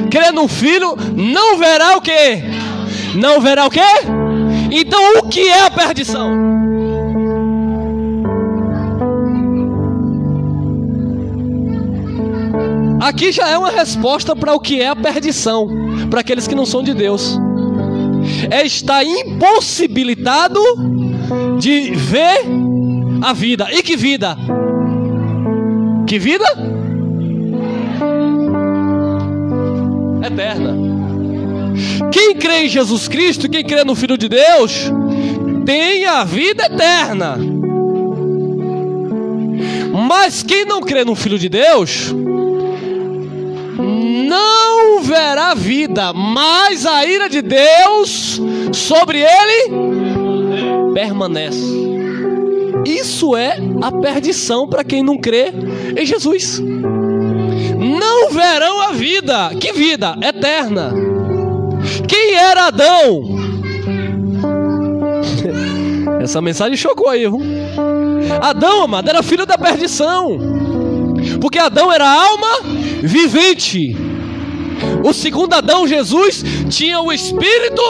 S1: crê no Filho não verá o quê? Não verá o quê? Então o que é a perdição? Aqui já é uma resposta para o que é a perdição, para aqueles que não são de Deus. É estar impossibilitado de ver a vida. E que vida? Que vida? Eterna. Quem crê em Jesus Cristo, quem crê no Filho de Deus, tem a vida eterna. Mas quem não crê no Filho de Deus não verá vida, mas a ira de Deus sobre ele permanece. Isso é a perdição para quem não crê em Jesus. Não verão a vida. Que vida? Eterna. Quem era Adão? Essa mensagem chocou aí, viu? Adão, amado, era filho da perdição, porque Adão era alma vivente. O segundo Adão, Jesus, tinha o espírito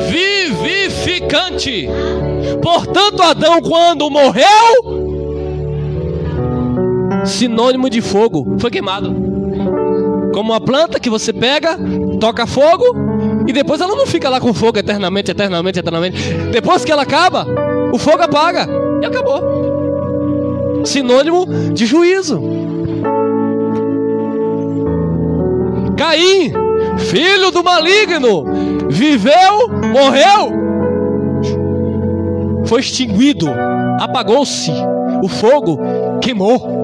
S1: vivificante. Portanto, Adão, quando morreu, sinônimo de fogo, foi queimado. Como uma planta que você pega, toca fogo, e depois ela não fica lá com fogo eternamente. Depois que ela acaba, o fogo apaga e acabou. Sinônimo de juízo. Caim, filho do maligno, viveu, morreu, foi extinguido, apagou-se, o fogo queimou.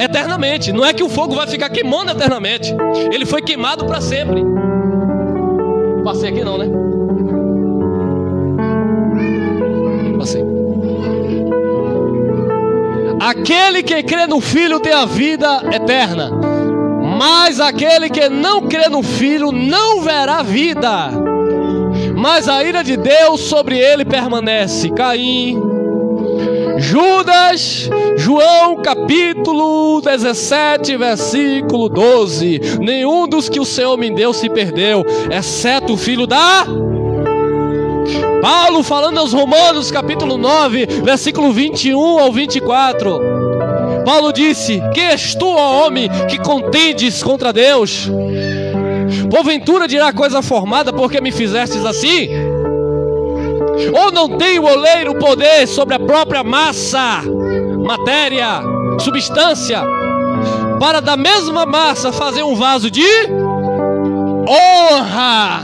S1: eternamente. Não é que o fogo vai ficar queimando eternamente. Ele foi queimado para sempre. Passei aqui não, né? Passei. Aquele que crê no Filho tem a vida eterna, mas aquele que não crê no Filho não verá vida, mas a ira de Deus sobre ele permanece. Caim, Judas, João capítulo 17, versículo 12. Nenhum dos que o Senhor me deu se perdeu, exceto o filho da... Paulo falando aos Romanos capítulo 9, versículo 21 ao 24. Paulo disse: quem és tu, ó homem, que contendes contra Deus? Porventura dirá coisa formada, porque me fizestes assim? Ou não tem o oleiro poder sobre a própria massa, matéria, substância, para da mesma massa fazer um vaso de honra,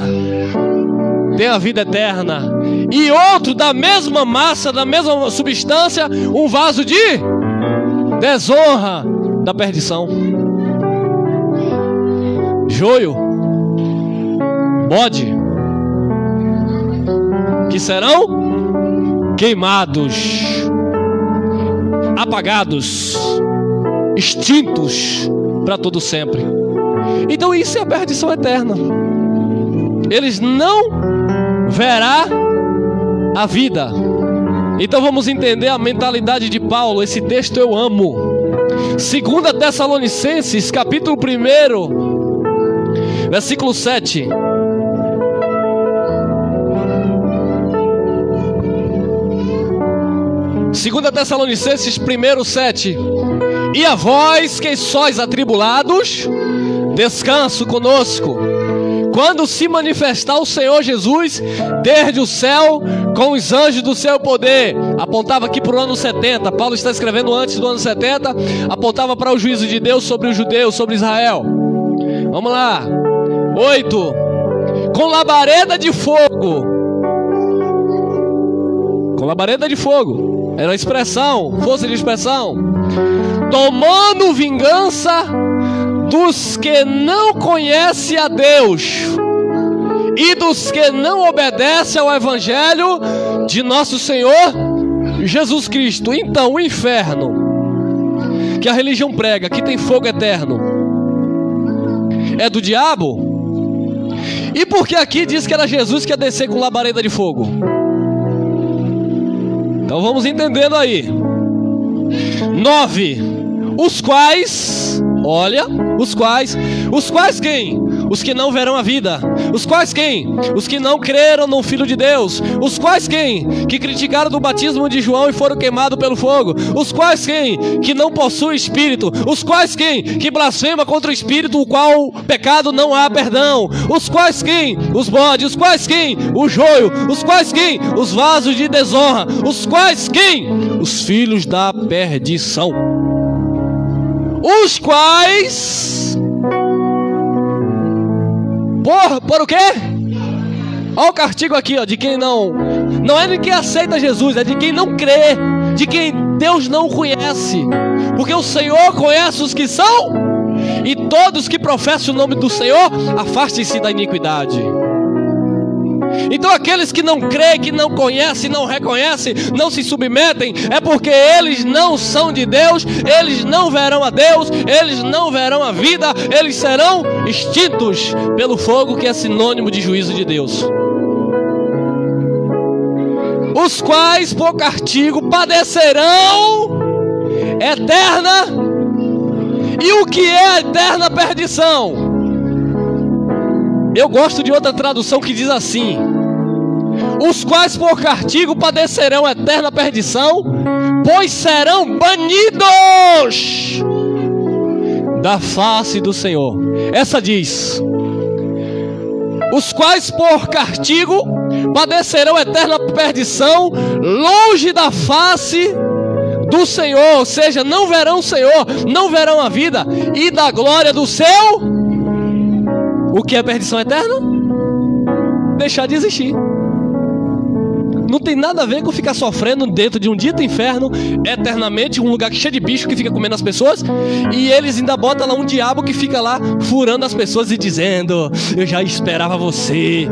S1: tem a vida eterna, e outro da mesma massa, da mesma substância, um vaso de desonra, da perdição? Joio, bode, que serão queimados, apagados, extintos para todo sempre. Então isso é a perdição eterna. Eles não verá a vida. Então vamos entender a mentalidade de Paulo. Esse texto eu amo. 2 Tessalonicenses capítulo 1, versículo 7. Segunda Tessalonicenses 1:7. E a vós que sois atribulados, descanso conosco, quando se manifestar o Senhor Jesus desde o céu com os anjos do seu poder. Apontava aqui para o ano 70. Paulo está escrevendo antes do ano 70. Apontava para o juízo de Deus sobre os judeus, sobre Israel. Vamos lá. 8. Com labareda de fogo. Com labareda de fogo. Era a expressão, força de expressão. Tomando vingança dos que não conhecem a Deus e dos que não obedecem ao Evangelho de nosso Senhor Jesus Cristo. Então o inferno que a religião prega, que tem fogo eterno, é do diabo? E por que aqui diz que era Jesus que ia descer com labareda de fogo? Então vamos entendendo aí. 9. Os quais, olha, os quais quem? Os que não verão a vida. Os quais quem? Os que não creram no Filho de Deus. Os quais quem? Que criticaram do batismo de João e foram queimados pelo fogo. Os quais quem? Que não possuem espírito. Os quais quem? Que blasfema contra o espírito, o qual pecado não há perdão. Os quais quem? Os bodes. Os quais quem? O joio. Os quais quem? Os vasos de desonra. Os quais quem? Os filhos da perdição. Os quais... Por o quê? Olha o castigo aqui, ó, de quem não é de quem aceita Jesus, é de quem não crê, de quem Deus não conhece. Porque o Senhor conhece os que são, e todos que professam o nome do Senhor, afastem-se da iniquidade. Então aqueles que não creem, que não conhecem, não reconhecem, não se submetem, é porque eles não são de Deus, eles não verão a Deus, eles não verão a vida, eles serão extintos pelo fogo, que é sinônimo de juízo de Deus. Os quais por castigo padecerão eterna. E o que é a eterna perdição? Eu gosto de outra tradução que diz assim: os quais por castigo padecerão eterna perdição, pois serão banidos da face do Senhor. Essa diz: os quais por castigo padecerão eterna perdição, longe da face do Senhor. Ou seja, não verão o Senhor, não verão a vida e da glória do seu... O que é perdição eterna? Deixar de existir. Não tem nada a ver com ficar sofrendo dentro de um dito inferno, eternamente, um lugar cheio de bicho que fica comendo as pessoas, e eles ainda botam lá um diabo que fica lá furando as pessoas e dizendo: eu já esperava você.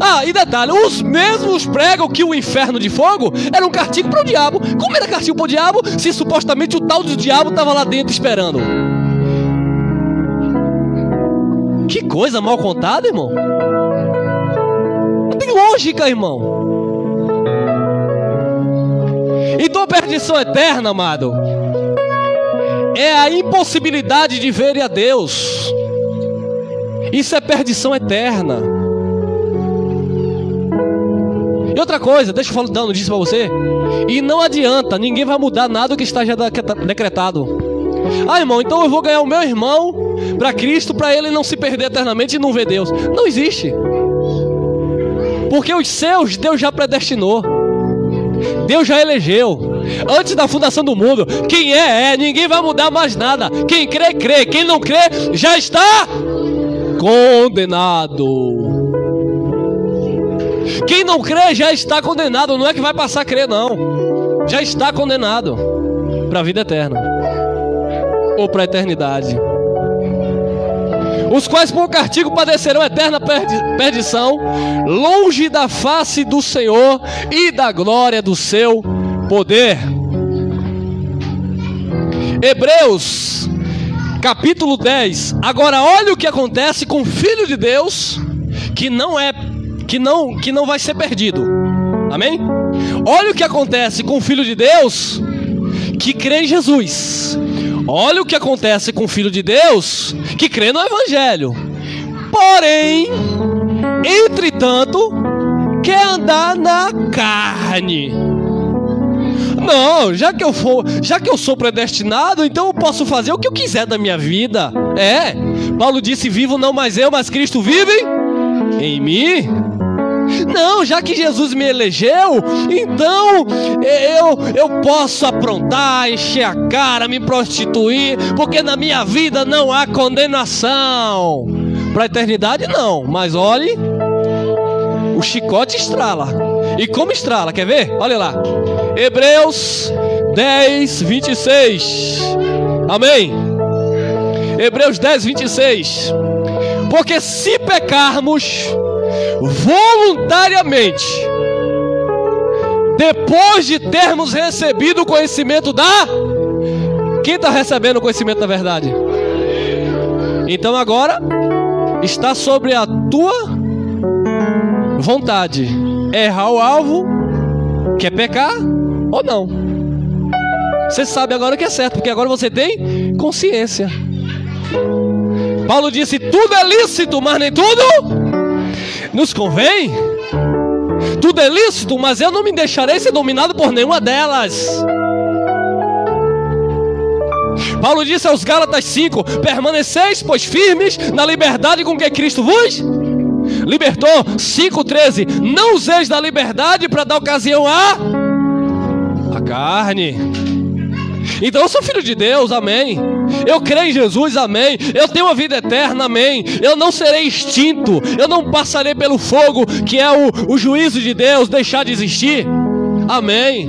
S1: Ah, e detalhe, os mesmos pregam que o inferno de fogo era um castigo para o diabo. Como era castigo para o diabo, se supostamente o tal do diabo estava lá dentro esperando? Que coisa mal contada, irmão. Não tem lógica, irmão. Então a perdição eterna, amado, é a impossibilidade de ver a Deus. Isso é perdição eterna. E outra coisa, deixa eu dar uma notícia para você. E não adianta, ninguém vai mudar nada que está já decretado. Ah, irmão, então eu vou ganhar o meu irmão para Cristo, para ele não se perder eternamente e não ver Deus. Não existe. Porque os seus Deus já predestinou. Deus já elegeu. Antes da fundação do mundo. Quem é, ninguém vai mudar mais nada. Quem crê, crê. Quem não crê, já está condenado. Quem não crê já está condenado. Não é que vai passar a crer, não. Já está condenado para a vida eterna, ou para a eternidade. Os quais por castigo padecerão eterna perdição, longe da face do Senhor e da glória do seu poder. Hebreus capítulo 10. Agora olha o que acontece com o Filho de Deus que não vai ser perdido. Amém? Olha o que acontece com o Filho de Deus que crê em Jesus. Olha o que acontece com o Filho de Deus que crê no Evangelho. Porém, entretanto, quer andar na carne. Não, já que eu sou predestinado, então eu posso fazer o que eu quiser da minha vida. Paulo disse: vivo não mais eu, mas Cristo vive em mim. Não, já que Jesus me elegeu, então eu posso aprontar, encher a cara, me prostituir, porque na minha vida não há condenação. Para a eternidade não, mas olhe, o chicote estrala. E como estrala, quer ver? Olha lá, Hebreus 10, 26. Amém? Hebreus 10, 26. Porque se pecarmos voluntariamente, depois de termos recebido o conhecimento da... Quem está recebendo o conhecimento da verdade? Então agora está sobre a tua vontade errar o alvo, quer pecar ou não. Você sabe agora o que é certo, porque agora você tem consciência. Paulo disse: tudo é lícito, mas nem tudo nos convém. Tudo é lícito, mas eu não me deixarei ser dominado por nenhuma delas. Paulo disse aos Gálatas 5: permaneceis, pois, firmes na liberdade com que Cristo vos libertou. 5,13: não useis da liberdade para dar ocasião à carne. Então eu sou filho de Deus, amém. Eu creio em Jesus, amém. Eu tenho a vida eterna, amém. Eu não serei extinto, eu não passarei pelo fogo, que é o juízo de Deus, deixar de existir, amém.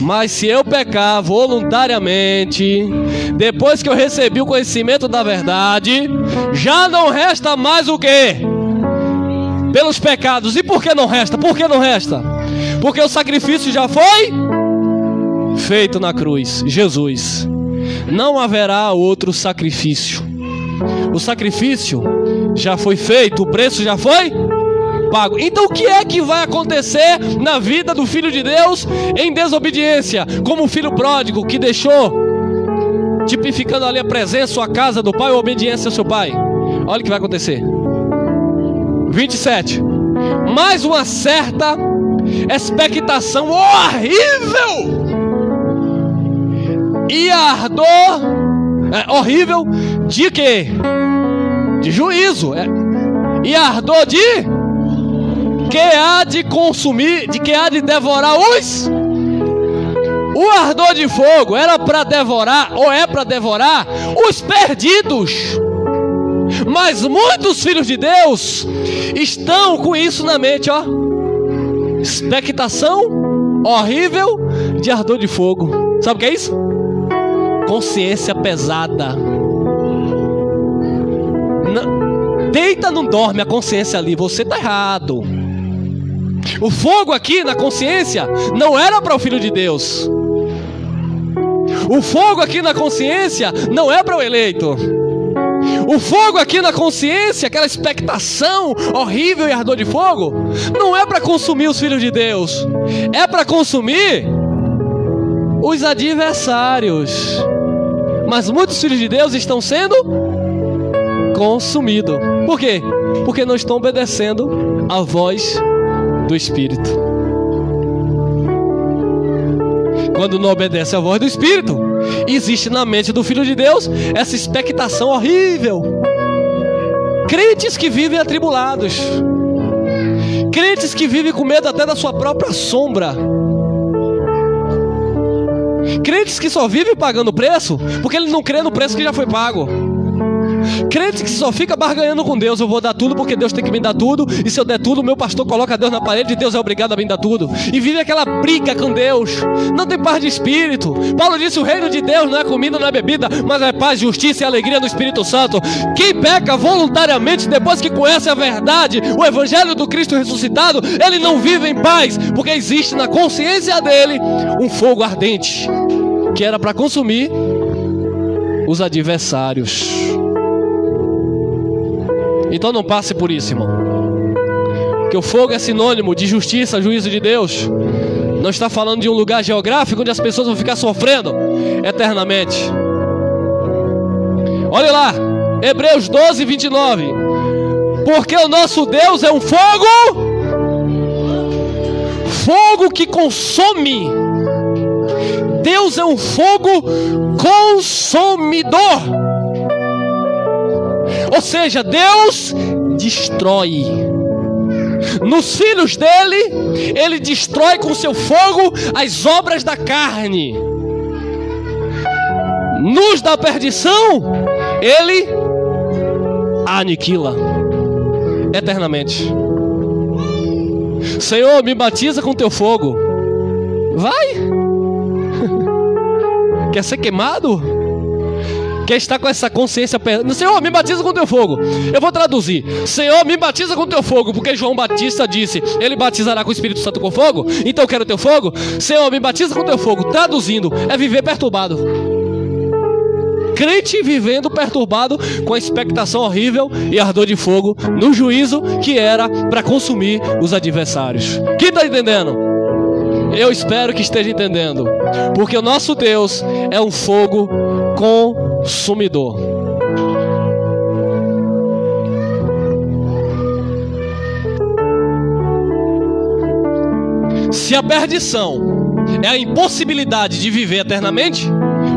S1: Mas se eu pecar voluntariamente, depois que eu recebi o conhecimento da verdade, já não resta mais o quê? Pelos pecados. E por que não resta? Por que não resta? Porque o sacrifício já foi feito na cruz, Jesus. Não haverá outro sacrifício. O sacrifício já foi feito, o preço já foi pago. Então o que é que vai acontecer na vida do Filho de Deus em desobediência? Como o filho pródigo que deixou, tipificando ali a presença, a casa do pai, a obediência ao seu pai. Olha o que vai acontecer. 27. Mais uma certa expectação horrível e ardor horrível de quê? De juízo. E ardor de que há de consumir, de que há de devorar os... O ardor de fogo era para devorar, ou é para devorar, os perdidos. Mas muitos filhos de Deus estão com isso na mente, ó. expectação horrível de ardor de fogo. Sabe o que é isso? Consciência pesada. Deita, não dorme a consciência ali. Você está errado. O fogo aqui na consciência não era para o Filho de Deus. O fogo aqui na consciência não é para o eleito. O fogo aqui na consciência, aquela expectação horrível e ardor de fogo, não é para consumir os filhos de Deus. É para consumir os adversários. Mas muitos filhos de Deus estão sendo consumidos. Por quê? Porque não estão obedecendo a voz do Espírito. Quando não obedece a voz do Espírito, existe na mente do Filho de Deus essa expectação horrível. Crentes que vivem atribulados, crentes que vivem com medo até da sua própria sombra, crentes que só vivem pagando preço porque ele não crê no preço que já foi pago. Crente que só fica barganhando com Deus. Eu vou dar tudo porque Deus tem que me dar tudo, e se eu der tudo, meu pastor coloca Deus na parede e Deus é obrigado a me dar tudo. E vive aquela briga com Deus. Não tem paz de espírito. Paulo disse: o reino de Deus não é comida, não é bebida, mas é paz, justiça e alegria no Espírito Santo. Quem peca voluntariamente depois que conhece a verdade, o evangelho do Cristo ressuscitado, ele não vive em paz, porque existe na consciência dele um fogo ardente que era para consumir os adversários. Então não passe por isso, irmão. Que o fogo é sinônimo de justiça, juízo de Deus. Não está falando de um lugar geográfico onde as pessoas vão ficar sofrendo eternamente. Olha lá, Hebreus 12, 29. Porque o nosso Deus é um fogo, fogo que consome. Deus é um fogo consumidor. Ou seja, Deus destrói. Nos filhos dele, ele destrói com seu fogo as obras da carne. Nos da perdição, ele aniquila eternamente. Senhor, me batiza com teu fogo. Vai? Quer ser queimado? Quer estar com essa consciência? Senhor, me batiza com teu fogo. Eu vou traduzir: Senhor, me batiza com teu fogo, porque João Batista disse: ele batizará com o Espírito Santo com fogo. Então eu quero teu fogo. Senhor, me batiza com teu fogo. Traduzindo, é viver perturbado. Crente vivendo perturbado com a expectação horrível e ardor de fogo no juízo que era para consumir os adversários. Quem está entendendo? Eu espero que esteja entendendo, porque o nosso Deus é um fogo consumidor. Se a perdição é a impossibilidade de viver eternamente,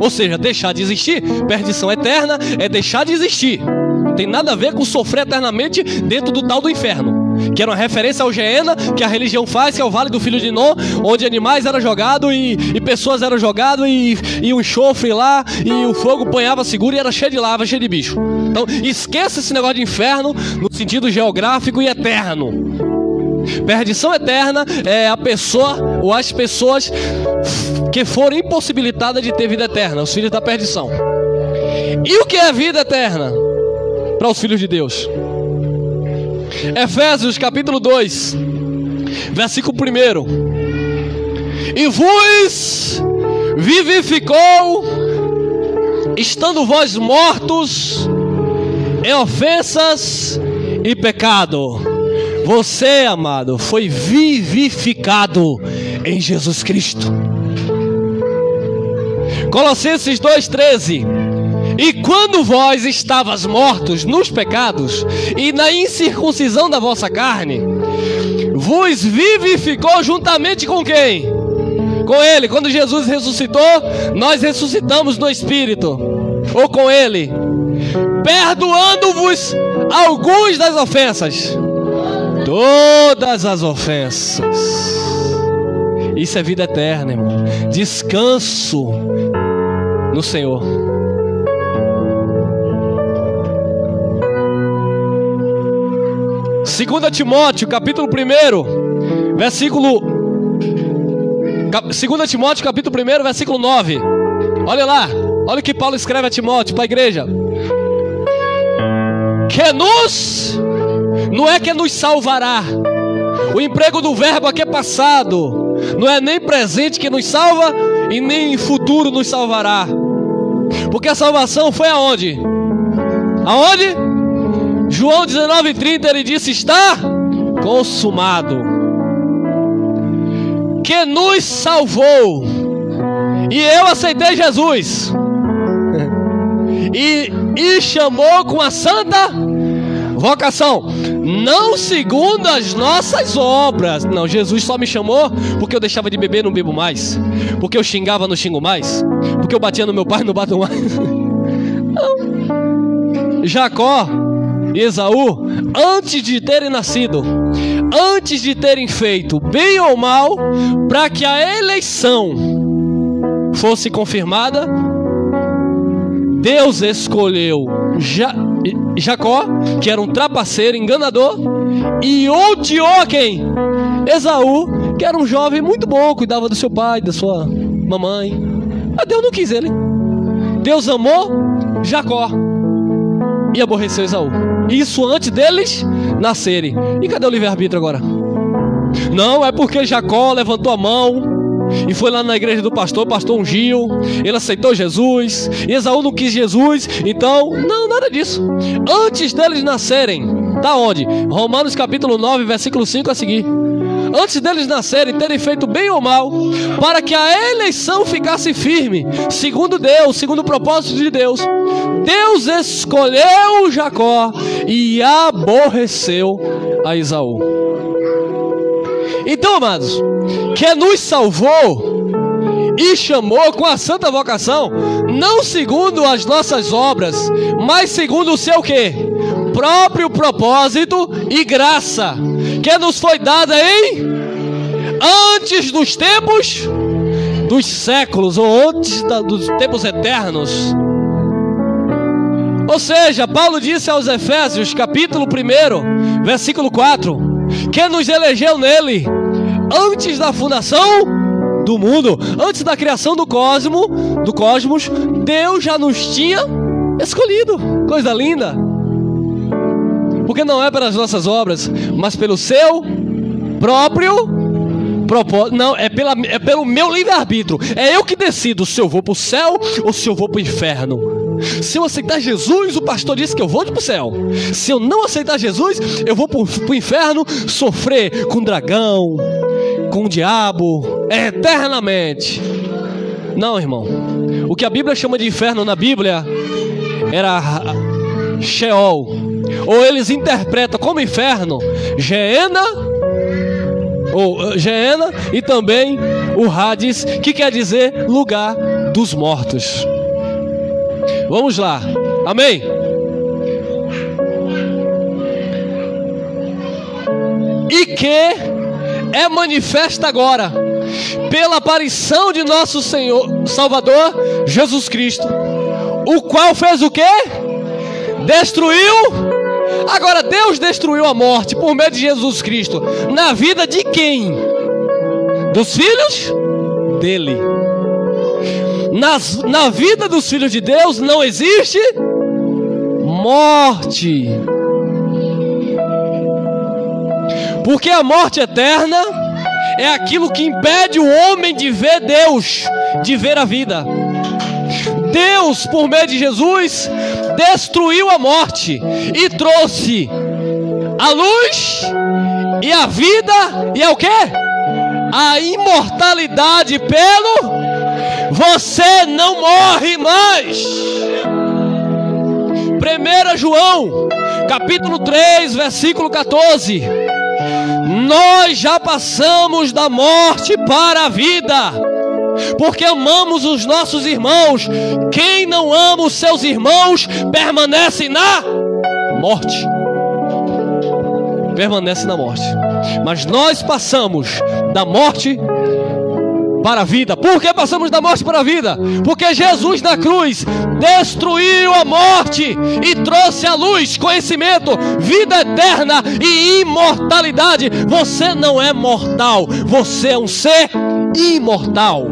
S1: ou seja, deixar de existir, perdição eterna é deixar de existir. Não tem nada a ver com sofrer eternamente dentro do tal do inferno, que era uma referência ao Geena, que a religião faz, que é o Vale do Filho de Nó, onde animais eram jogados e pessoas eram jogadas e um enxofre lá, e o fogo banhava seguro e era cheio de lava, cheio de bicho. Então esqueça esse negócio de inferno no sentido geográfico e eterno. Perdição eterna é a pessoa ou as pessoas que foram impossibilitadas de ter vida eterna, os filhos da perdição. E o que é vida eterna para os filhos de Deus? Efésios capítulo 2, versículo 1. E vos vivificou, estando vós mortos em ofensas e pecado. Você, amado, foi vivificado em Jesus Cristo. Colossenses 2,13. E quando vós estavas mortos nos pecados e na incircuncisão da vossa carne, vos vivificou juntamente com quem? Com Ele. Quando Jesus ressuscitou, nós ressuscitamos no Espírito, ou com Ele, perdoando-vos algumas das ofensas. Todas as ofensas. Isso é vida eterna, irmão. Descanso no Senhor. Segunda Timóteo, capítulo 1, versículo 2 Timóteo capítulo 1, versículo 9. Olha lá, olha o que Paulo escreve a Timóteo, para a igreja. Não é que nos salvará. O emprego do verbo aqui é passado. Não é nem presente que nos salva e nem futuro nos salvará. Porque a salvação foi aonde? Aonde? João 19:30 ele disse: está consumado. Que nos salvou. E eu aceitei Jesus. E chamou com a santa vocação, não segundo as nossas obras. Não, Jesus só me chamou porque eu deixava de beber, não bebo mais, porque eu xingava, não xingo mais, porque eu batia no meu pai, não bato mais. Não. Jacó e Esaú, antes de terem nascido, antes de terem feito bem ou mal, para que a eleição fosse confirmada, Deus escolheu Jacó, que era um trapaceiro, enganador, e odiou a quem? Esaú, que era um jovem muito bom, cuidava do seu pai, da sua mamãe. Mas Deus não quis ele. Deus amou Jacó e aborreceu Esaú. Isso antes deles nascerem. E cadê o livre-arbítrio agora? Não, é porque Jacó levantou a mão e foi lá na igreja do pastor, o pastor ungiu, ele aceitou Jesus, e Esaú não quis Jesus, então, não, nada disso. Antes deles nascerem, tá onde? Romanos capítulo 9, versículo 5 a seguir. Antes deles nascerem, terem feito bem ou mal, para que a eleição ficasse firme, segundo Deus, segundo o propósito de Deus, Deus escolheu Jacó e aborreceu a Esaú. Então, amados, que nos salvou e chamou com a santa vocação, não segundo as nossas obras, mas segundo o seu quê? Próprio propósito e graça, que nos foi dada antes dos tempos dos séculos, ou antes dos tempos eternos. Ou seja, Paulo disse aos Efésios, capítulo 1, versículo 4, que nos elegeu nele antes da fundação do mundo, antes da criação do cosmos, Deus já nos tinha escolhido. Coisa linda. Porque não é pelas nossas obras, mas pelo seu próprio propósito. Não, é pelo meu livre-arbítrio. É eu que decido se eu vou para o céu ou se eu vou para o inferno. Se eu aceitar Jesus, o pastor disse que eu vou para o céu. Se eu não aceitar Jesus, eu vou para o inferno sofrer com o dragão, com o diabo, eternamente. Não, irmão. O que a Bíblia chama de inferno na Bíblia era Sheol, ou eles interpretam como inferno Geena, e também o Hades, que quer dizer lugar dos mortos. Vamos lá, amém? E que é manifesta agora pela aparição de nosso Senhor Salvador Jesus Cristo, o qual fez o quê? Destruiu. Agora Deus destruiu a morte por meio de Jesus Cristo. Na vida de quem? Dos filhos dele. Na vida dos filhos de Deus não existe morte. Porque a morte eterna é aquilo que impede o homem de ver Deus, de ver a vida. Deus, por meio de Jesus, destruiu a morte e trouxe a luz e a vida e o quê? A imortalidade pelo você não morre mais. 1 João capítulo 3, versículo 14. Nós já passamos da morte para a vida, porque amamos os nossos irmãos. Quem não ama os seus irmãos permanece na morte. Permanece na morte. Mas nós passamos da morte para a vida. Por que passamos da morte para a vida? Porque Jesus na cruz destruiu a morte e trouxe à luz conhecimento, vida eterna e imortalidade. Você não é mortal, você é um ser imortal.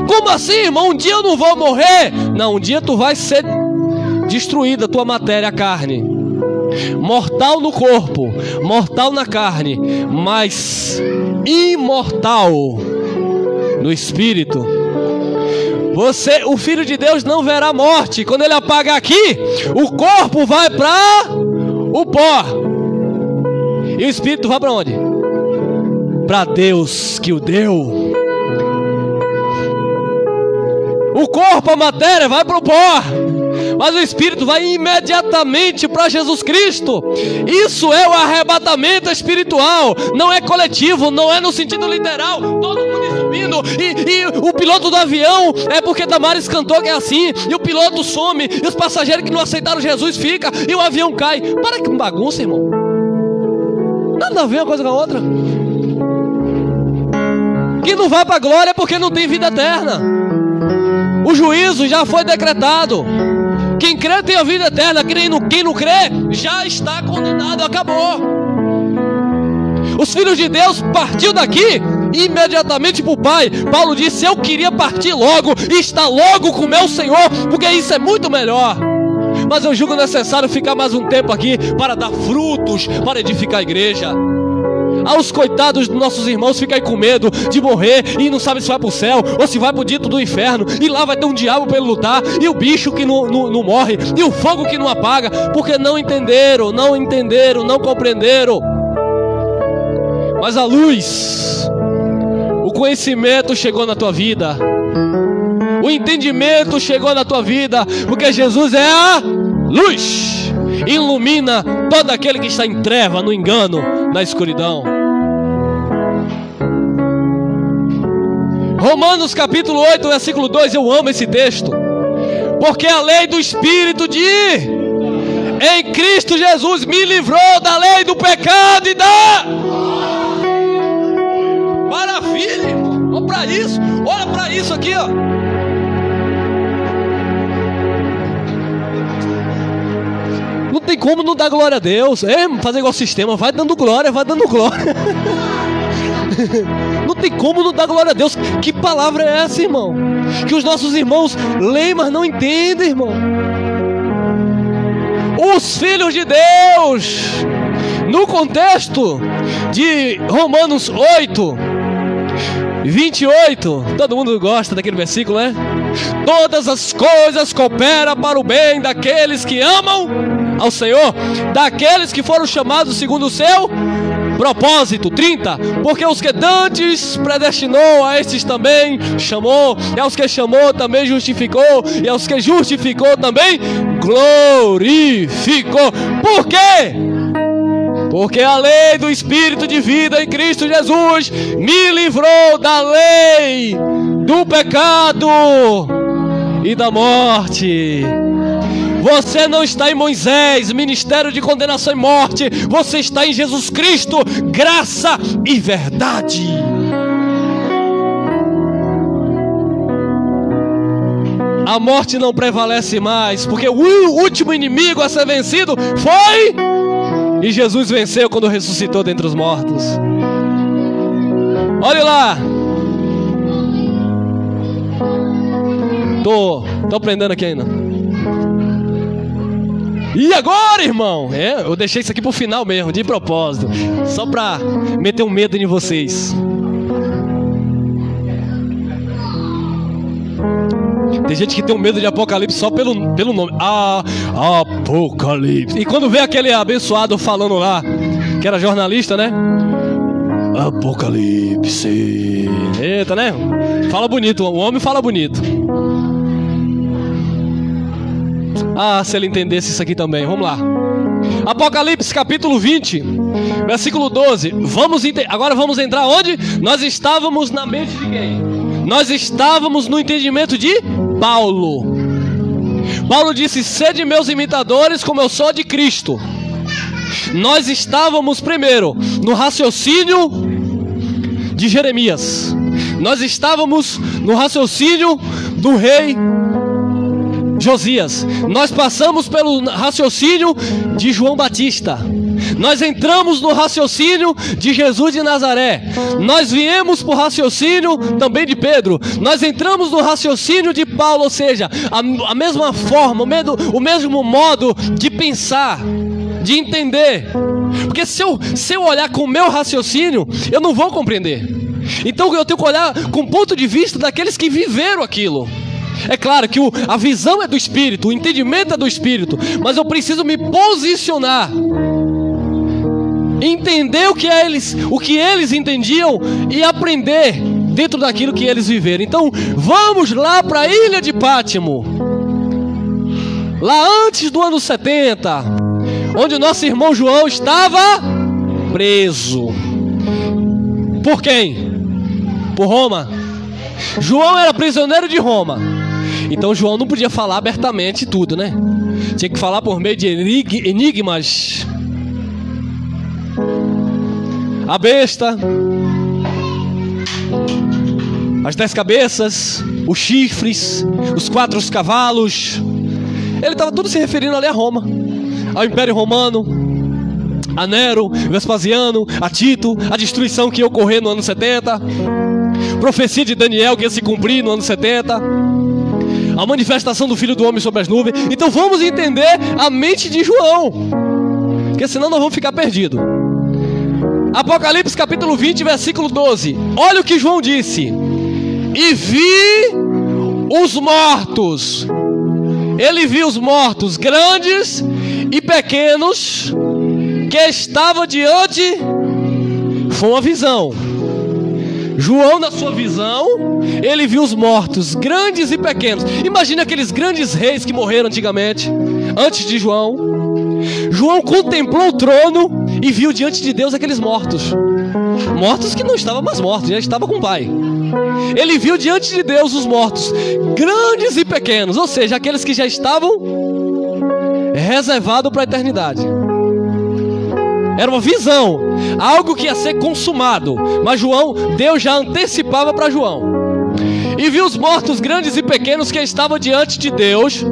S1: Como assim, irmão? Um dia eu não vou morrer? Não, um dia tu vai ser destruída, tua matéria, a carne. Mortal no corpo, mortal na carne, mas imortal no espírito. Você, o Filho de Deus, não verá morte. Quando ele apagar aqui, o corpo vai para o pó. E o espírito vai para onde? Para Deus que o deu. O corpo, a matéria, vai para o pó, mas o espírito vai imediatamente para Jesus Cristo. Isso é o arrebatamento espiritual. Não é coletivo, não é no sentido literal, todo mundo subindo e o piloto do avião, é porque Damares cantou que é assim, e o piloto some, e os passageiros que não aceitaram Jesus ficam, e o avião cai. Para que bagunça, irmão. Nada a ver uma coisa com a outra. Quem não vai para a glória é porque não tem vida eterna. O juízo já foi decretado. Quem crê tem a vida eterna. Quem não crê já está condenado. Acabou. Os filhos de Deus partiu daqui imediatamente para o Pai. Paulo disse: eu queria partir logo e estar logo com o meu Senhor, porque isso é muito melhor. Mas eu julgo necessário ficar mais um tempo aqui para dar frutos, para edificar a igreja. Aos coitados dos nossos irmãos ficam aí com medo de morrer e não sabem se vai para o céu ou se vai para o dito do inferno, e lá vai ter um diabo para ele lutar, e o bicho que não morre, e o fogo que não apaga, porque não entenderam, não compreenderam. Mas a luz, o conhecimento chegou na tua vida, o entendimento chegou na tua vida, porque Jesus é a luz, ilumina todo aquele que está em treva, no engano, na escuridão. Romanos capítulo 8, versículo 2, eu amo esse texto. Porque a lei do Espírito em Cristo Jesus me livrou da lei do pecado e da... Maravilha, irmão. Olha para isso aqui, ó. Não tem como não dar glória a Deus. Fazer igual sistema, vai dando glória. Não tem como não dar glória a Deus. Que palavra é essa, irmão? Que os nossos irmãos leem, mas não entendem, irmão. Os filhos de Deus, no contexto de Romanos 8, 28, todo mundo gosta daquele versículo, né? Todas as coisas cooperam para o bem daqueles que amam ao Senhor, daqueles que foram chamados segundo o seu propósito. 30, porque os que dantes predestinou, a estes também chamou, e aos que chamou também justificou, e aos que justificou também glorificou. Por quê? Porque a lei do Espírito de vida em Cristo Jesus me livrou da lei do pecado e da morte. Você não está em Moisés, ministério de condenação e morte. Você está em Jesus Cristo, graça e verdade. A morte não prevalece mais, porque o último inimigo a ser vencido foi... E Jesus venceu quando ressuscitou dentre os mortos. Olha lá. Tô aprendendo aqui ainda. E agora, irmão? Eu deixei isso aqui pro final mesmo, de propósito, só pra meter um medo em vocês. Tem gente que tem um medo de Apocalipse só pelo nome. Apocalipse. E quando vê aquele abençoado falando lá, que era jornalista, né? Apocalipse. Eita, né? Fala bonito, o homem fala bonito. Se ele entendesse isso aqui também. Vamos lá. Apocalipse capítulo 20, versículo 12. Agora vamos entrar onde? Nós estávamos na mente de quem? Nós estávamos no entendimento de Paulo. Paulo disse: sede meus imitadores como eu sou de Cristo. Nós estávamos primeiro no raciocínio de Jeremias, Nós estávamos no raciocínio do rei Josias. Nós passamos pelo raciocínio de João Batista. Nós entramos no raciocínio de Jesus de Nazaré. Nós viemos para o raciocínio também de Pedro. Nós entramos no raciocínio de Paulo, ou seja, a mesma forma, o mesmo modo de pensar, de entender. Porque se eu olhar com o meu raciocínio, eu não vou compreender. Então eu tenho que olhar com o ponto de vista daqueles que viveram aquilo. É claro que a visão é do Espírito, o entendimento é do Espírito, mas eu preciso me posicionar, entender o que eles entendiam e aprender dentro daquilo que eles viveram. Então vamos lá para a ilha de Pátimo, lá antes do ano 70, onde o nosso irmão João estava preso. Por quem? Por Roma. João era prisioneiro de Roma. Então João não podia falar abertamente tudo, né? Tinha que falar por meio de enigmas. A besta, as 10 cabeças, os chifres, os 4 cavalos. Ele estava tudo se referindo ali a Roma, ao Império Romano, a Nero, Vespasiano, a Tito, a destruição que ia ocorrer no ano 70, profecia de Daniel que ia se cumprir no ano 70, a manifestação do Filho do Homem sobre as nuvens. Então vamos entender a mente de João, porque senão nós vamos ficar perdidos. Apocalipse capítulo 20, versículo 12. Olha o que João disse: e vi os mortos. Ele viu os mortos, grandes e pequenos, que estavam diante. Foi uma visão. João, na sua visão, ele viu os mortos, grandes e pequenos. Imagina aqueles grandes reis que morreram antigamente, antes de João. João contemplou o trono e viu diante de Deus aqueles mortos. Mortos que não estavam mais mortos, já estavam com o Pai. Ele viu diante de Deus os mortos, grandes e pequenos, ou seja, aqueles que já estavam reservados para a eternidade. Era uma visão, algo que ia ser consumado. Mas Deus já antecipava para João. E viu os mortos grandes e pequenos que estavam diante de Deus,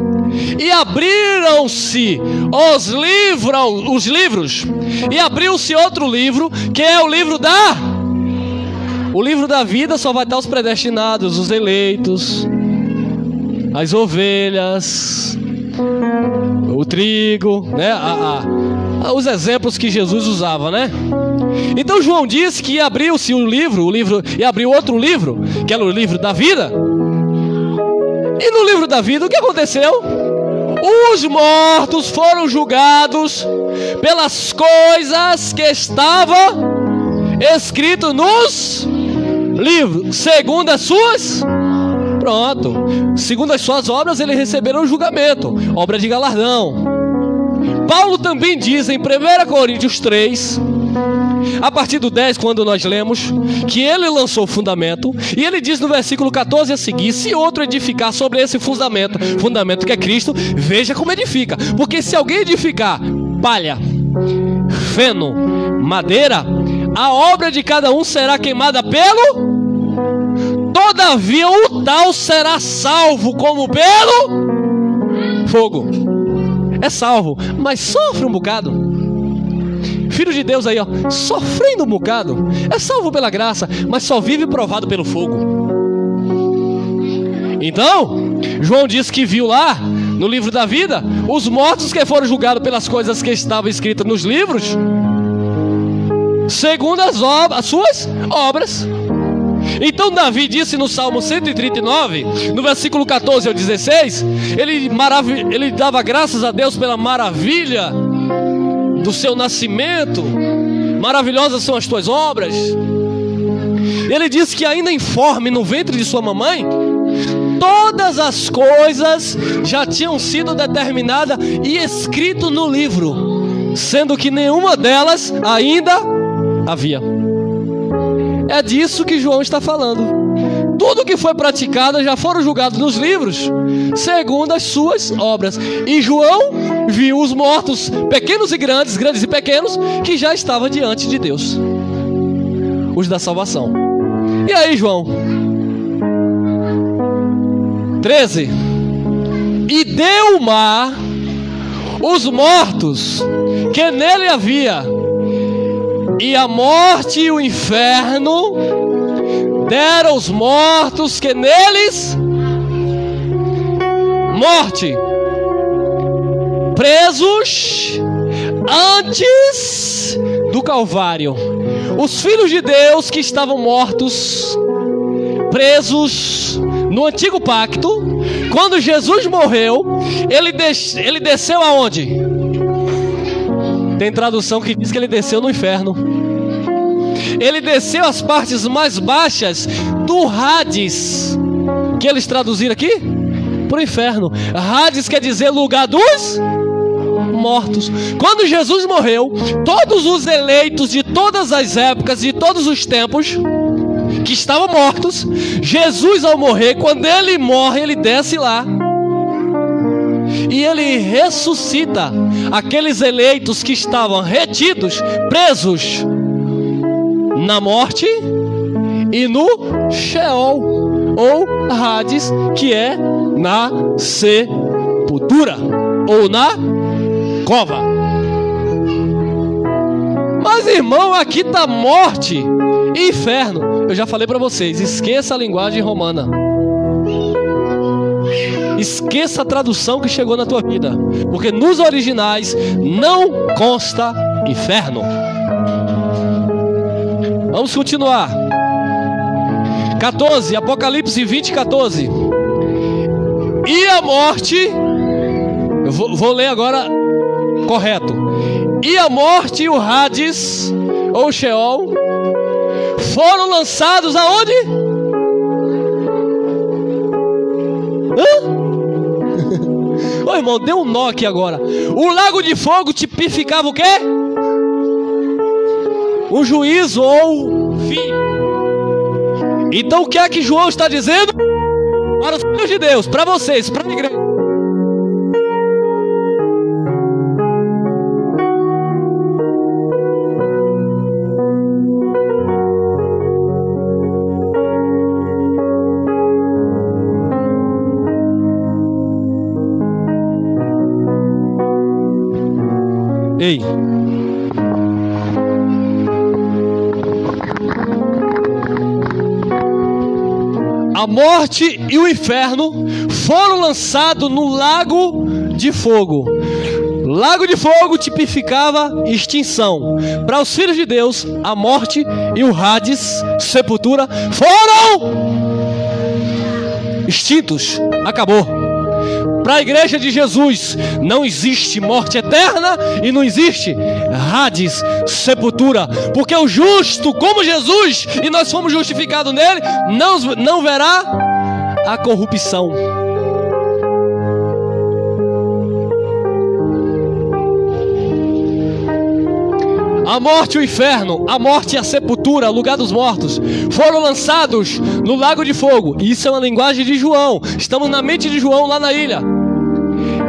S1: e abriram-se os livros, e abriu-se outro livro, que é o livro da vida. Só vai estar os predestinados, os eleitos, as ovelhas, o trigo, né? Os exemplos que Jesus usava, né? Então João disse que abriu-se o livro e abriu outro livro, que era o livro da vida. E no livro da vida, o que aconteceu? Os mortos foram julgados pelas coisas que estavam escritas nos livros, segundo as suas... Pronto. Segundo as suas obras, eles receberam o julgamento, obra de galardão. Paulo também diz em 1 Coríntios 3, a partir do 10, quando nós lemos, que ele lançou o fundamento, e ele diz no versículo 14 a seguir: se outro edificar sobre esse fundamento que é Cristo, veja como edifica. Porque se alguém edificar palha, feno, madeira, a obra de cada um será queimada pelo... Todavia o tal será salvo como pelo fogo. É salvo, mas sofre um bocado. Filho de Deus aí, ó, sofrendo um bocado. É salvo pela graça, mas só vive provado pelo fogo. Então, João disse que viu lá, no livro da vida, os mortos que foram julgados pelas coisas que estavam escritas nos livros, segundo as suas obras. Então Davi disse no Salmo 139, no versículo 14 ao 16, ele dava graças a Deus pela maravilha do seu nascimento. Maravilhosas são as tuas obras. Ele disse que ainda informe no ventre de sua mamãe, todas as coisas já tinham sido determinadas e escrito no livro, sendo que nenhuma delas ainda havia. É disso que João está falando. Tudo que foi praticado já foram julgados nos livros, segundo as suas obras. E João viu os mortos, pequenos e grandes, grandes e pequenos, que já estavam diante de Deus, os da salvação. E aí, João, 13. E deu o mar os mortos que nele havia, e a morte e o inferno deram os mortos que neles. Morte, presos antes do Calvário. Os filhos de Deus que estavam mortos, presos no antigo pacto, quando Jesus morreu, ele desceu aonde? Tem tradução que diz que ele desceu no inferno. Ele desceu às partes mais baixas do Hades, que eles traduziram aqui para o inferno. Hades quer dizer lugar dos mortos. Quando Jesus morreu, todos os eleitos de todas as épocas, de todos os tempos, que estavam mortos, Jesus ao morrer, quando ele morre, ele desce lá e ele ressuscita aqueles eleitos que estavam retidos, presos na morte e no Sheol, ou Hades, que é na sepultura ou na cova. Mas irmão, aqui está morte e inferno. Eu já falei para vocês, esqueça a linguagem romana, esqueça a tradução que chegou na tua vida, porque nos originais não consta inferno. Vamos continuar. 14, Apocalipse 20, 14. E a morte, eu vou ler agora correto. E a morte e o Hades, ou Sheol, foram lançados aonde? Ô irmão, deu um nó aqui agora. O lago de fogo tipificava o quê? O juízo ou fim. Então o que é que João está dizendo? Para os filhos de Deus, para vocês, para a igreja. Ei, a morte e o inferno foram lançados no lago de fogo. Lago de fogo tipificava extinção. Para os filhos de Deus, a morte e o Hades, sepultura, foram extintos. Acabou. Para a igreja de Jesus, não existe morte eterna e não existe Hades, sepultura, porque o justo, como Jesus, e nós fomos justificados nele, não verá a corrupção. A morte e o inferno, a morte e a sepultura, lugar dos mortos, foram lançados no lago de fogo. Isso é uma linguagem de João. Estamos na mente de João lá na ilha.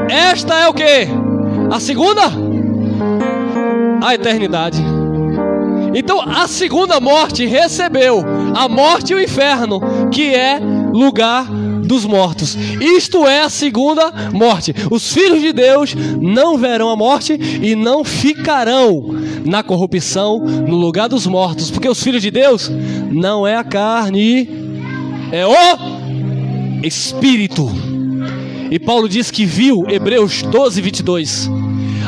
S1: Esta é o que? A segunda? A eternidade. Então a segunda morte recebeu a morte e o inferno, que é lugar dos mortos. Isto é a segunda morte. Os filhos de Deus não verão a morte e não ficarão na corrupção, no lugar dos mortos, porque os filhos de Deus não é a carne, é o Espírito. E Paulo diz que viu, Hebreus 12, 22,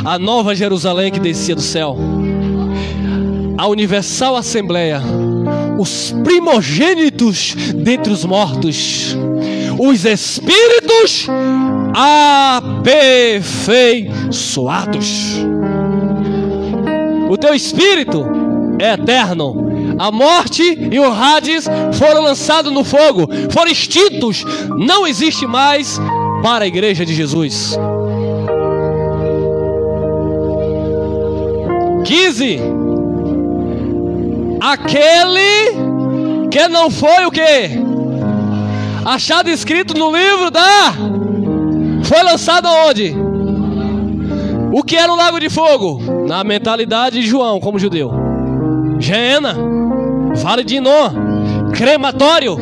S1: a nova Jerusalém que descia do céu, a universal assembleia, os primogênitos dentre os mortos, os espíritos aperfeiçoados. O teu espírito é eterno. A morte e o Hades foram lançados no fogo, foram extintos, não existe mais para a igreja de Jesus. 15. Aquele que não foi o quê? Achado escrito no livro foi lançado aonde? O que era o lago de fogo? Na mentalidade de João, como judeu. Geena, Vale de Hinnom, crematório.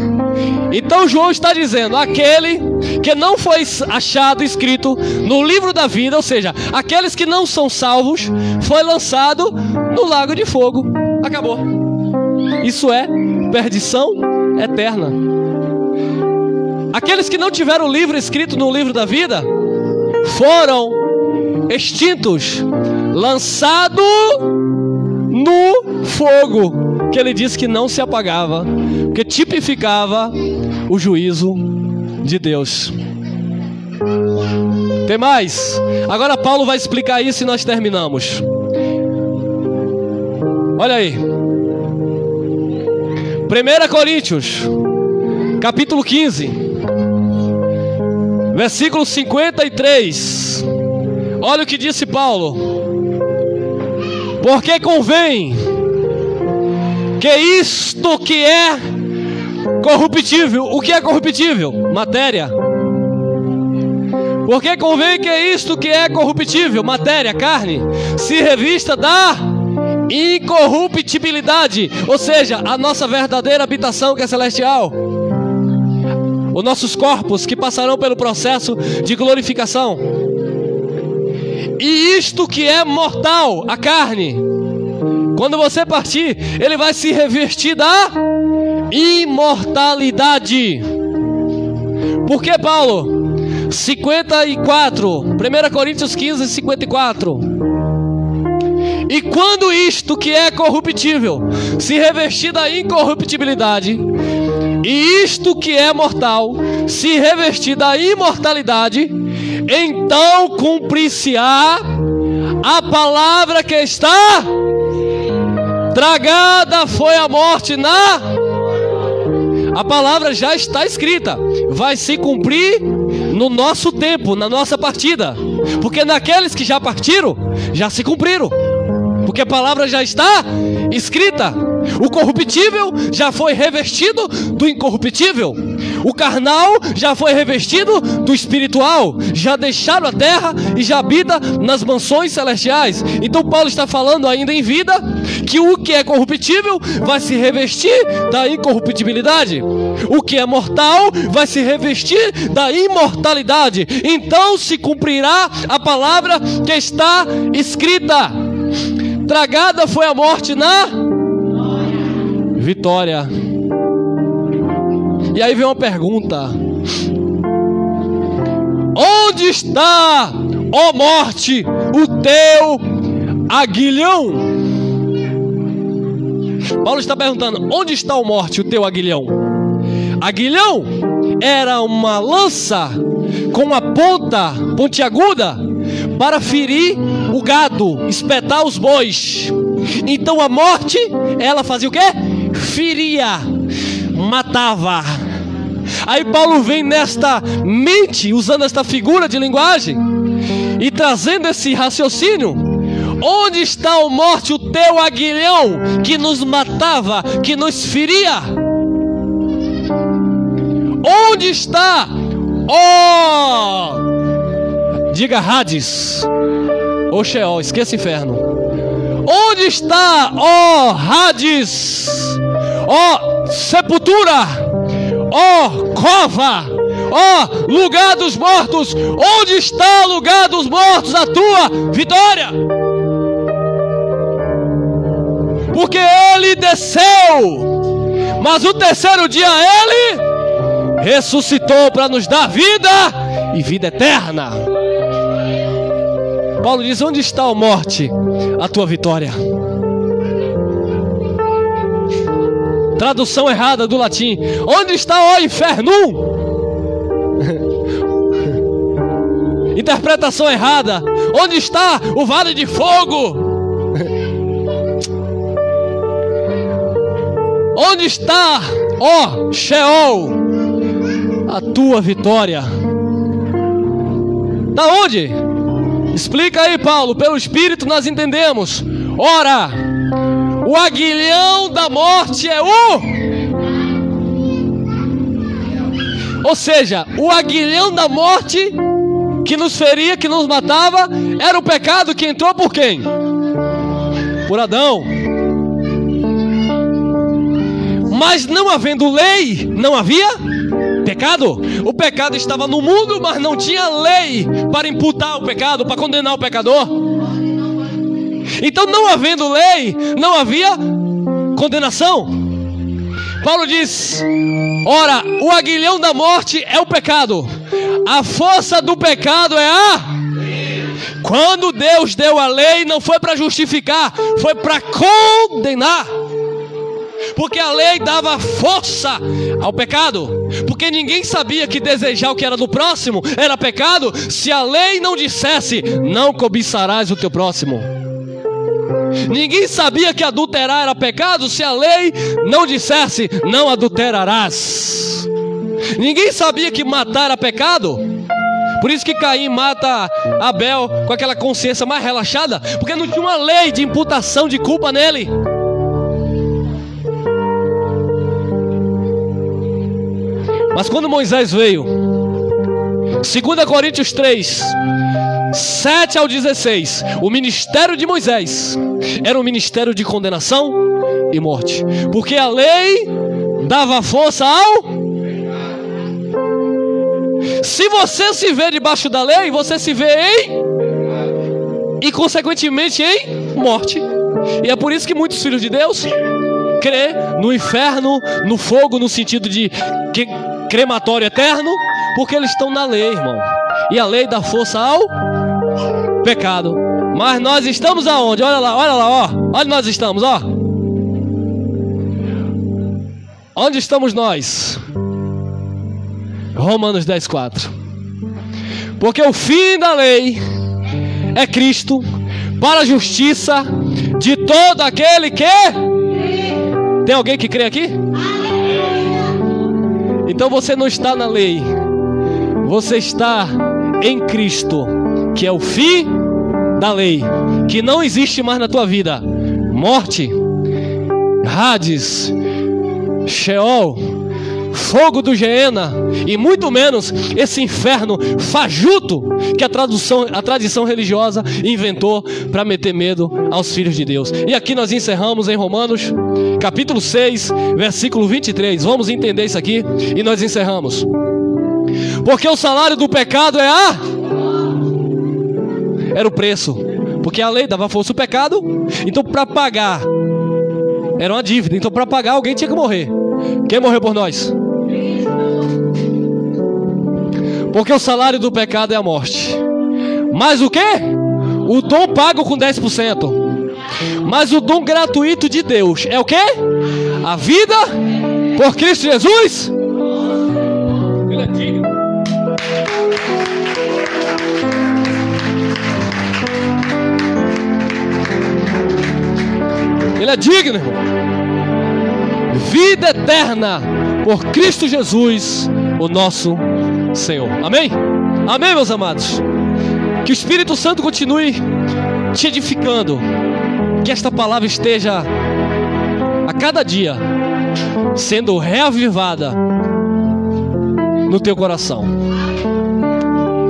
S1: Então João está dizendo: aquele que não foi achado escrito no livro da vida, ou seja, aqueles que não são salvos, foi lançado no lago de fogo. Acabou. Isso é perdição eterna. Aqueles que não tiveram o livro escrito no livro da vida foram extintos, lançados no fogo, que ele disse que não se apagava, que tipificava o juízo de Deus. Tem mais? Agora Paulo vai explicar isso e nós terminamos. Olha aí, 1 Coríntios capítulo 15, versículo 53. Olha o que disse Paulo: porque convém que isto que é corruptível. O que é corruptível? Matéria. Porque convém que isto que é corruptível, matéria, carne, se revista da incorruptibilidade, ou seja, a nossa verdadeira habitação, que é celestial, os nossos corpos que passarão pelo processo de glorificação. E isto que é mortal, a carne, quando você partir, ele vai se revestir da imortalidade. Por que, Paulo? 54, 1 Coríntios 15, 54. E quando isto que é corruptível se revestir da incorruptibilidade, e isto que é mortal se revestir da imortalidade, então cumprir-se-á a palavra que está: tragada foi a morte na... A palavra já está escrita, vai se cumprir no nosso tempo, na nossa partida, porque naqueles que já partiram, já se cumpriram, porque a palavra já está escrita. O corruptível já foi revestido do incorruptível, o carnal já foi revestido do espiritual, já deixaram a terra e já habita nas mansões celestiais. Então Paulo está falando ainda em vida que o que é corruptível vai se revestir da incorruptibilidade, o que é mortal vai se revestir da imortalidade. Então se cumprirá a palavra que está escrita: tragada foi a morte na vitória. E aí vem uma pergunta: onde está, ó morte, o teu aguilhão? Paulo está perguntando: onde está, ó morte, o teu aguilhão? Aguilhão era uma lança com a ponta pontiaguda para ferir o gado, espetar os bois. Então a morte, ela fazia o quê? Feria, matava. Aí Paulo vem nesta mente, usando esta figura de linguagem e trazendo esse raciocínio: onde está, ó morte, o teu aguilhão que nos matava, que nos feria? Onde está, ó, diga Hades, ou Sheol, esqueça inferno. Onde está, ó Hades, ó sepultura, ó cova, ó lugar dos mortos? Onde está o lugar dos mortos, a tua vitória? Porque ele desceu, mas o terceiro dia ele ressuscitou para nos dar vida e vida eterna. Paulo diz: onde está, ó morte, a tua vitória? Tradução errada do latim: onde está, ó inferno? Interpretação errada: onde está o vale de fogo? Onde está, ó Sheol, a tua vitória? Da onde? Explica aí, Paulo. Pelo Espírito nós entendemos. Ora, o aguilhão da morte é o... Ou seja, o aguilhão da morte que nos feria, que nos matava, era o pecado que entrou por quem? Por Adão. Mas não havendo lei, não havia pecado? O pecado estava no mundo, mas não tinha lei para imputar o pecado, para condenar o pecador. Então, não havendo lei, não havia condenação. Paulo diz: ora, o aguilhão da morte é o pecado, a força do pecado é a... Quando Deus deu a lei, não foi para justificar, foi para condenar. Porque a lei dava força ao pecado. Porque ninguém sabia que desejar o que era do próximo era pecado, se a lei não dissesse: não cobiçarás o teu próximo. Ninguém sabia que adulterar era pecado, se a lei não dissesse: não adulterarás. Ninguém sabia que matar era pecado. Por isso que Caim mata Abel com aquela consciência mais relaxada, porque não tinha uma lei de imputação de culpa nele. Mas quando Moisés veio, 2 Coríntios 3, 7 ao 16, o ministério de Moisés era um ministério de condenação e morte, porque a lei dava força ao... Se você se vê debaixo da lei, você se vê e consequentemente em morte. E é por isso que muitos filhos de Deus crê no inferno, no fogo, no sentido de crematório eterno, porque eles estão na lei, irmão. E a lei dá força ao pecado. Mas nós estamos aonde? Olha lá, ó. Onde nós estamos, ó. Onde estamos nós? Romanos 10:4. Porque o fim da lei é Cristo, para a justiça de todo aquele que... Tem alguém que crê aqui? Então você não está na lei, você está em Cristo, que é o fim da lei, que não existe mais na tua vida. Morte, Hades, Sheol, fogo do Geena, e muito menos esse inferno fajuto que a tradição religiosa inventou para meter medo aos filhos de Deus. E aqui nós encerramos em Romanos capítulo 6, versículo 23. Vamos entender isso aqui e nós encerramos. Porque o salário do pecado era o preço, porque a lei dava força ao pecado. Então, para pagar, era uma dívida. Então, para pagar, alguém tinha que morrer. Quem morreu por nós? Porque o salário do pecado é a morte. Mas o quê? O dom pago com 10%. Mas o dom gratuito de Deus é o quê? A vida por Cristo Jesus. Ele é digno. Ele é digno, irmão. Vida eterna por Cristo Jesus, o nosso Senhor. Amém? Amém, meus amados. Que o Espírito Santo continue te edificando, que esta palavra esteja a cada dia sendo reavivada no teu coração.